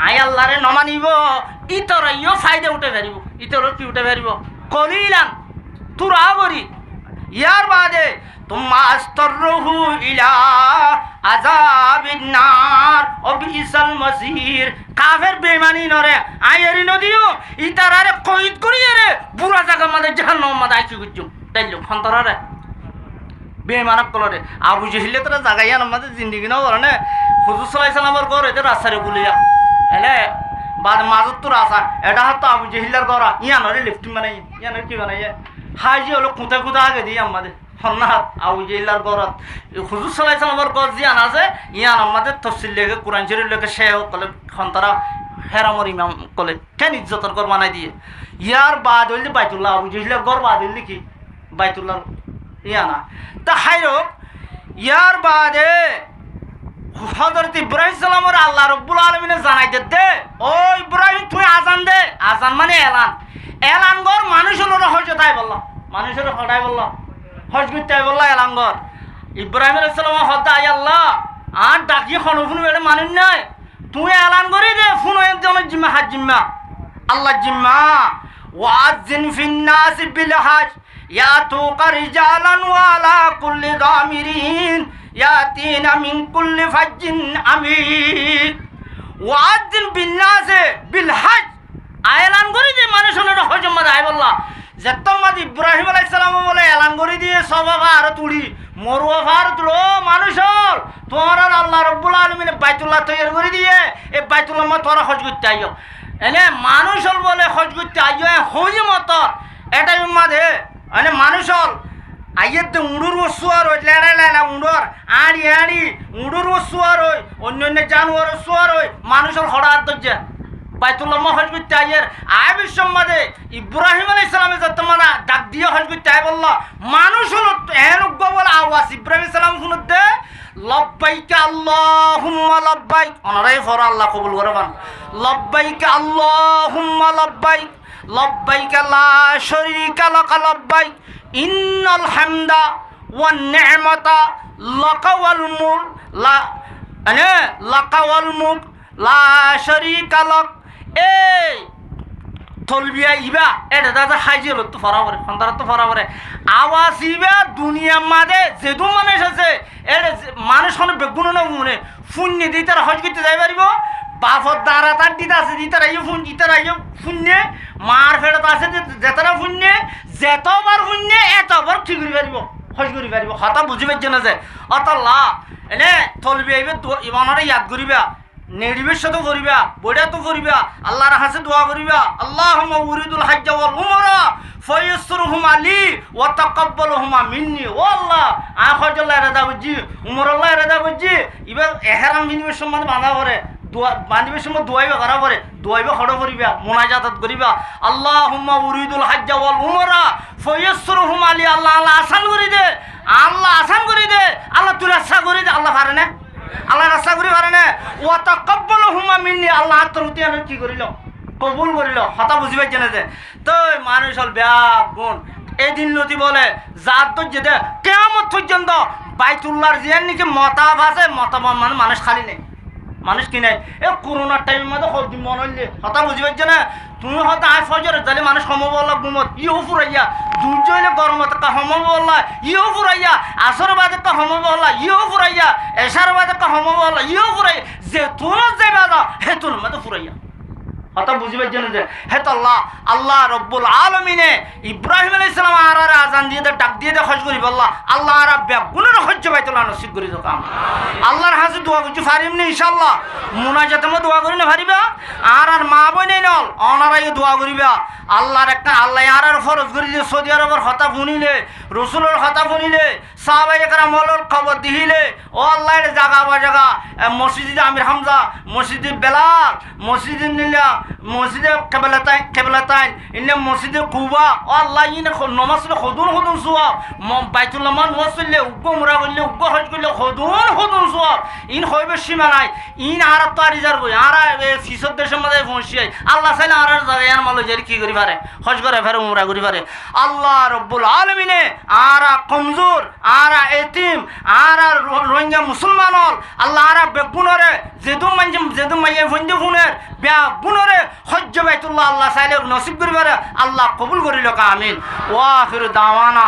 আয় আল্লাহরে নমানিব ইতর ইও ফায়দা উঠে পারিব, ইতর কি উঠে পারিব? কলিলান তুরা করি। ইয়ার বাদে তুম্মা আস্তারহু ইলা আযাবিন নার ও বিসাল মাসির। কাফের বেঈমানি নরে আইরি নদিও ইতারারে কইদ করিয়ে রে বুড়া জায়গা মাঝে জাহান্নাম মাঝে আইছি গুজুম তাইলো খন্তরারে বেঈমানক কলরে আবু জেহিলে তোরা জাগাইয়া আমাদের জিন্দেগি নাও করে না। হুজুর সাল্লাল্লাহু আলাইহি সাল্লামের ঘর এটা রাস্তারে বলিয়া এলে বাদ মাজত তো রাস্তা এটা হতো আবু জেহিলার ঘর ইয়ানরে লিফট বানাই ইয়ানরে কি বানাই হাজি হলো খুঁতে খুঁতে আগে দিই আমাদের হন্নাত আবু জেহিলার ঘরত হুজুর সাল্লাল্লাহু আলাইহি সাল্লামের ঘর জিয়ান আছে ইয়ান আমাদের তফসিল লেগে কোরআন শরীফ লেগে সে কলে খন্তরা হেরামর ইমাম কলে কেন ইজ্জতর ঘর বানাই দিয়ে। ইয়ার বাদ হইলে বাইতুল্লাহ আবু জেহিলার ঘর বাদ হইলে কি বাইতুল্লাহ ইয়ানা তা হাইরক। ইয়ার বাদে হযরত ইব্রাহিম সালামের আল্লাহ রাব্বুল আলামিনে জানাই দে ও ইব্রাহিম তুই আজান দে। আজান মানে এলান, এলান গর মানুষ হলো হজ তাই বললাম, মানুষের হটাই বললাম হজ করতে বললাম এলান গর। ইব্রাহিম আলাইহিস সালাম হদ আই আল্লাহ আর ডাকি খনফুন বেড়ে মানুষ নাই তুই এলান করি দে ফুন জন জিম্মা হাজ জিম্মা আল্লাহ জিম্মা ওয়াজিন ফিন নাস বিল হাজ ইয়াতুকা রিজালান ওয়া আলা কুল্লি দামিরিন ইয়াতিনা মিন কুল্লি ফাজ্জিন আমিক। ওয়াজিন বিন নাস বিল হাজ এলান করি দে মানুষ হলো হজ মাদ আই বললাম যেতমাদ ইব্রাহিম আলাইহিস সালাম বলে এলান করে দিয়ে সবাবা আর তুলি মরুয়া ভার তুলো মানুষ হল তোমার আল্লাহ রাব্বুল আলামিন বাইতুল্লাহ তৈরি করে দিয়ে এই বাইতুল্লাহ মা তোরা হজ করতে আইও এনে মানুষ হল বলে হজ করতে আইও হজ মত এটাই মাঝে এনে মানুষ হল আইয়ের তো উড়ুর ওসুয়ার ওই লেড়া লেড়া উড়োর আড়ি আড়ি উড়ুর ওসুয়ার ওই অন্য অন্য জানুয়ার ওসুয়ার ওই মানুষ হল হঠাৎ দরজা বাইতুল্লাহ হজ করতে আইয়ের আয় বিশ্বমাদে ইব্রাহিম আলাইহিস সালামে যতমানা ডাক দিয়ে হজ করতে আই বলল মানুষ হলো এরক বল আওয়াজ ইব্রাহিম সালাম শুনতে লব্বাইকা আল্লাহুম্মা লব্বাইক অনারাই ফর আল্লাহ কবুল করবান লব্বাইক আল্লাহুম্মা লব্বাইক লব্বাইক লা শারীকা লাক লব্বাইক ইন্নাল হামদা ওয়ান নি'মাতা লাকা ওয়াল মুলক লা আনে লাকা ওয়াল মুলক লা শারীকা লাক। এই তলবিয়া ইবা এটা দাদা হাজির তো ফরাবরে সন্তান তো ফরাবরে আওয়াজ ইবা দুনিয়া মাঝে যেদু মানুষ আছে এটা মানুষ কোনো বেগুন না মনে শূন্য দিয়ে তারা হজ করতে যাই পারিব বাফর দ্বারা তার দিতে আছে দিয়ে তারা ফোন তারা শূন্য মার ফেরত আছে যেতারা শূন্য যেতবার শূন্য এতবার ঠিক করে পারিব হজ করে পারিব হতা বুঝি পারছে না যে অতল্লা এনে তলবিয়া ইবে ইমানরে ইয়াদ করিবা নেড়িবের সাথে করিবা বইটা তো করিবা আল্লাহর হাসে দোয়া করিবা আল্লাহুম্মা উরিদুল হাজ্জ ওয়াল উমরা ফায়াসসিরহুমা লি ওয়া তাকাব্বালহুমা মিন্নি। ও আল্লাহ আ হজ্জাল্লাহ রাদা বুঝি উমরাল্লাহ রাদা বুঝি ইবা ইহরাম বিনিবের সময় বাঁধা করে দোয়া বাঁধিবের সময় দোয়াইবা করা করে দোয়াইবা খড় করিবা মুনাজাত করিবা আল্লাহুম্মা উরিদুল হাজ্জ ওয়াল উমরা ফায়াসসিরহুমা লি। আল্লাহ আল্লাহ আসান করে দে, আল্লাহ আসান করে দে, আল্লাহ তুই রাস্তা করে দে। আল্লাহ পারে না, আল্লাহ রাস্তা করি পারে না। ওয়া তাকাব্বালহুমা মিন্নি আল্লাহ তোর উতিয়ান কি করিল কবুল করিল হতা বুঝি পাইছে না যে তো মানুষ হল বেয়া গুণ এদিন নদী বলে যার তো যেতে কেমন পর্যন্ত বাইতুল্লাহর জিয়ার নাকি মতাব আছে মতাব মানে মানুষ খালি নেই মানুষ কি নাই এ করোনার টাইমের মধ্যে হলদি মন হইলে হতা বুঝি পাইছে না তুমি হয়তো আয় ফজরে তাহলে মানুষ সমব আল্লাহ গুমত ইও ফুরাইয়া দুর্য হইলে গরমত একটা সমব আল্লাহ ইও ফুরাইয়া আসর বাদ একটা সমব আল্লাহ ইও ফুরাইয়া এশার বাদ একটা সমব আল্লাহ ইও ফুরাই যে তোমার যাইবা না হে তোর মধ্যে ফুরাইয়া হতা বুঝি পাইছে না যে হে তো আল্লাহ আল্লাহ রব্বুল আলমিনে ইব্রাহিম আলাইহিস সালাম আর আজান দিয়ে ডাক দিয়ে খোঁজ করি বললা আল্লাহ আর বেগুনের হজ্জ বাইতুল্লাহ নসিব করি তো কাম আল্লাহর হাতে দোয়া করছি পারিম না ইনশাআল্লাহ মুনাজাতে মো দোয়া করি না পারিবা আর মা বই নেই নল অনারাই দোয়া করিবা আল্লাহর একটা আল্লাহ আর ফরজ করি যে সৌদি আরবের হতা শুনিলে রসুলের হতা শুনিলে সাহাবায়ে কেরামের খবর দিহিলে ও আল্লাহ জায়গা বা জায়গা মসজিদে আমির হামজা মসজিদে বেলাল মসজিদে নীলা মসজিদে কেবলাতাইন ইনে মসজিদে কুবা ও আল্লাহ ইনে নমাজ হদুন সোয়াব বাইতুল্লাহ মান ওয়াসলে উগ্গ মুরা করলে উগ্গ হজ করলে হদুন সোয়াব ইন হইবে সীমা নাই ইন আর তো আর রিজার্ভ হই আর ফিসর দেশের মধ্যে পৌঁছিয়াই আল্লাহ চাইলে আর জায়গায় আর মালো যে কি করি পারে হজ করে ফেরে উমরা করি পারে আল্লাহ রব্বুল আলমিনে আর কমজোর আর এতিম আর রোহিঙ্গা মুসলমান হল আল্লাহ আর বেগুনরে যেদুম মাইয়ে ফঞ্জে ফুনের বেগুনরে হজ্জ বাইতুল্লাহ আল্লাহ চাইলে নসিব করি পারে আল্লাহ কবুল করিল আমিন ওয়া আখিরু দাওয়ানা।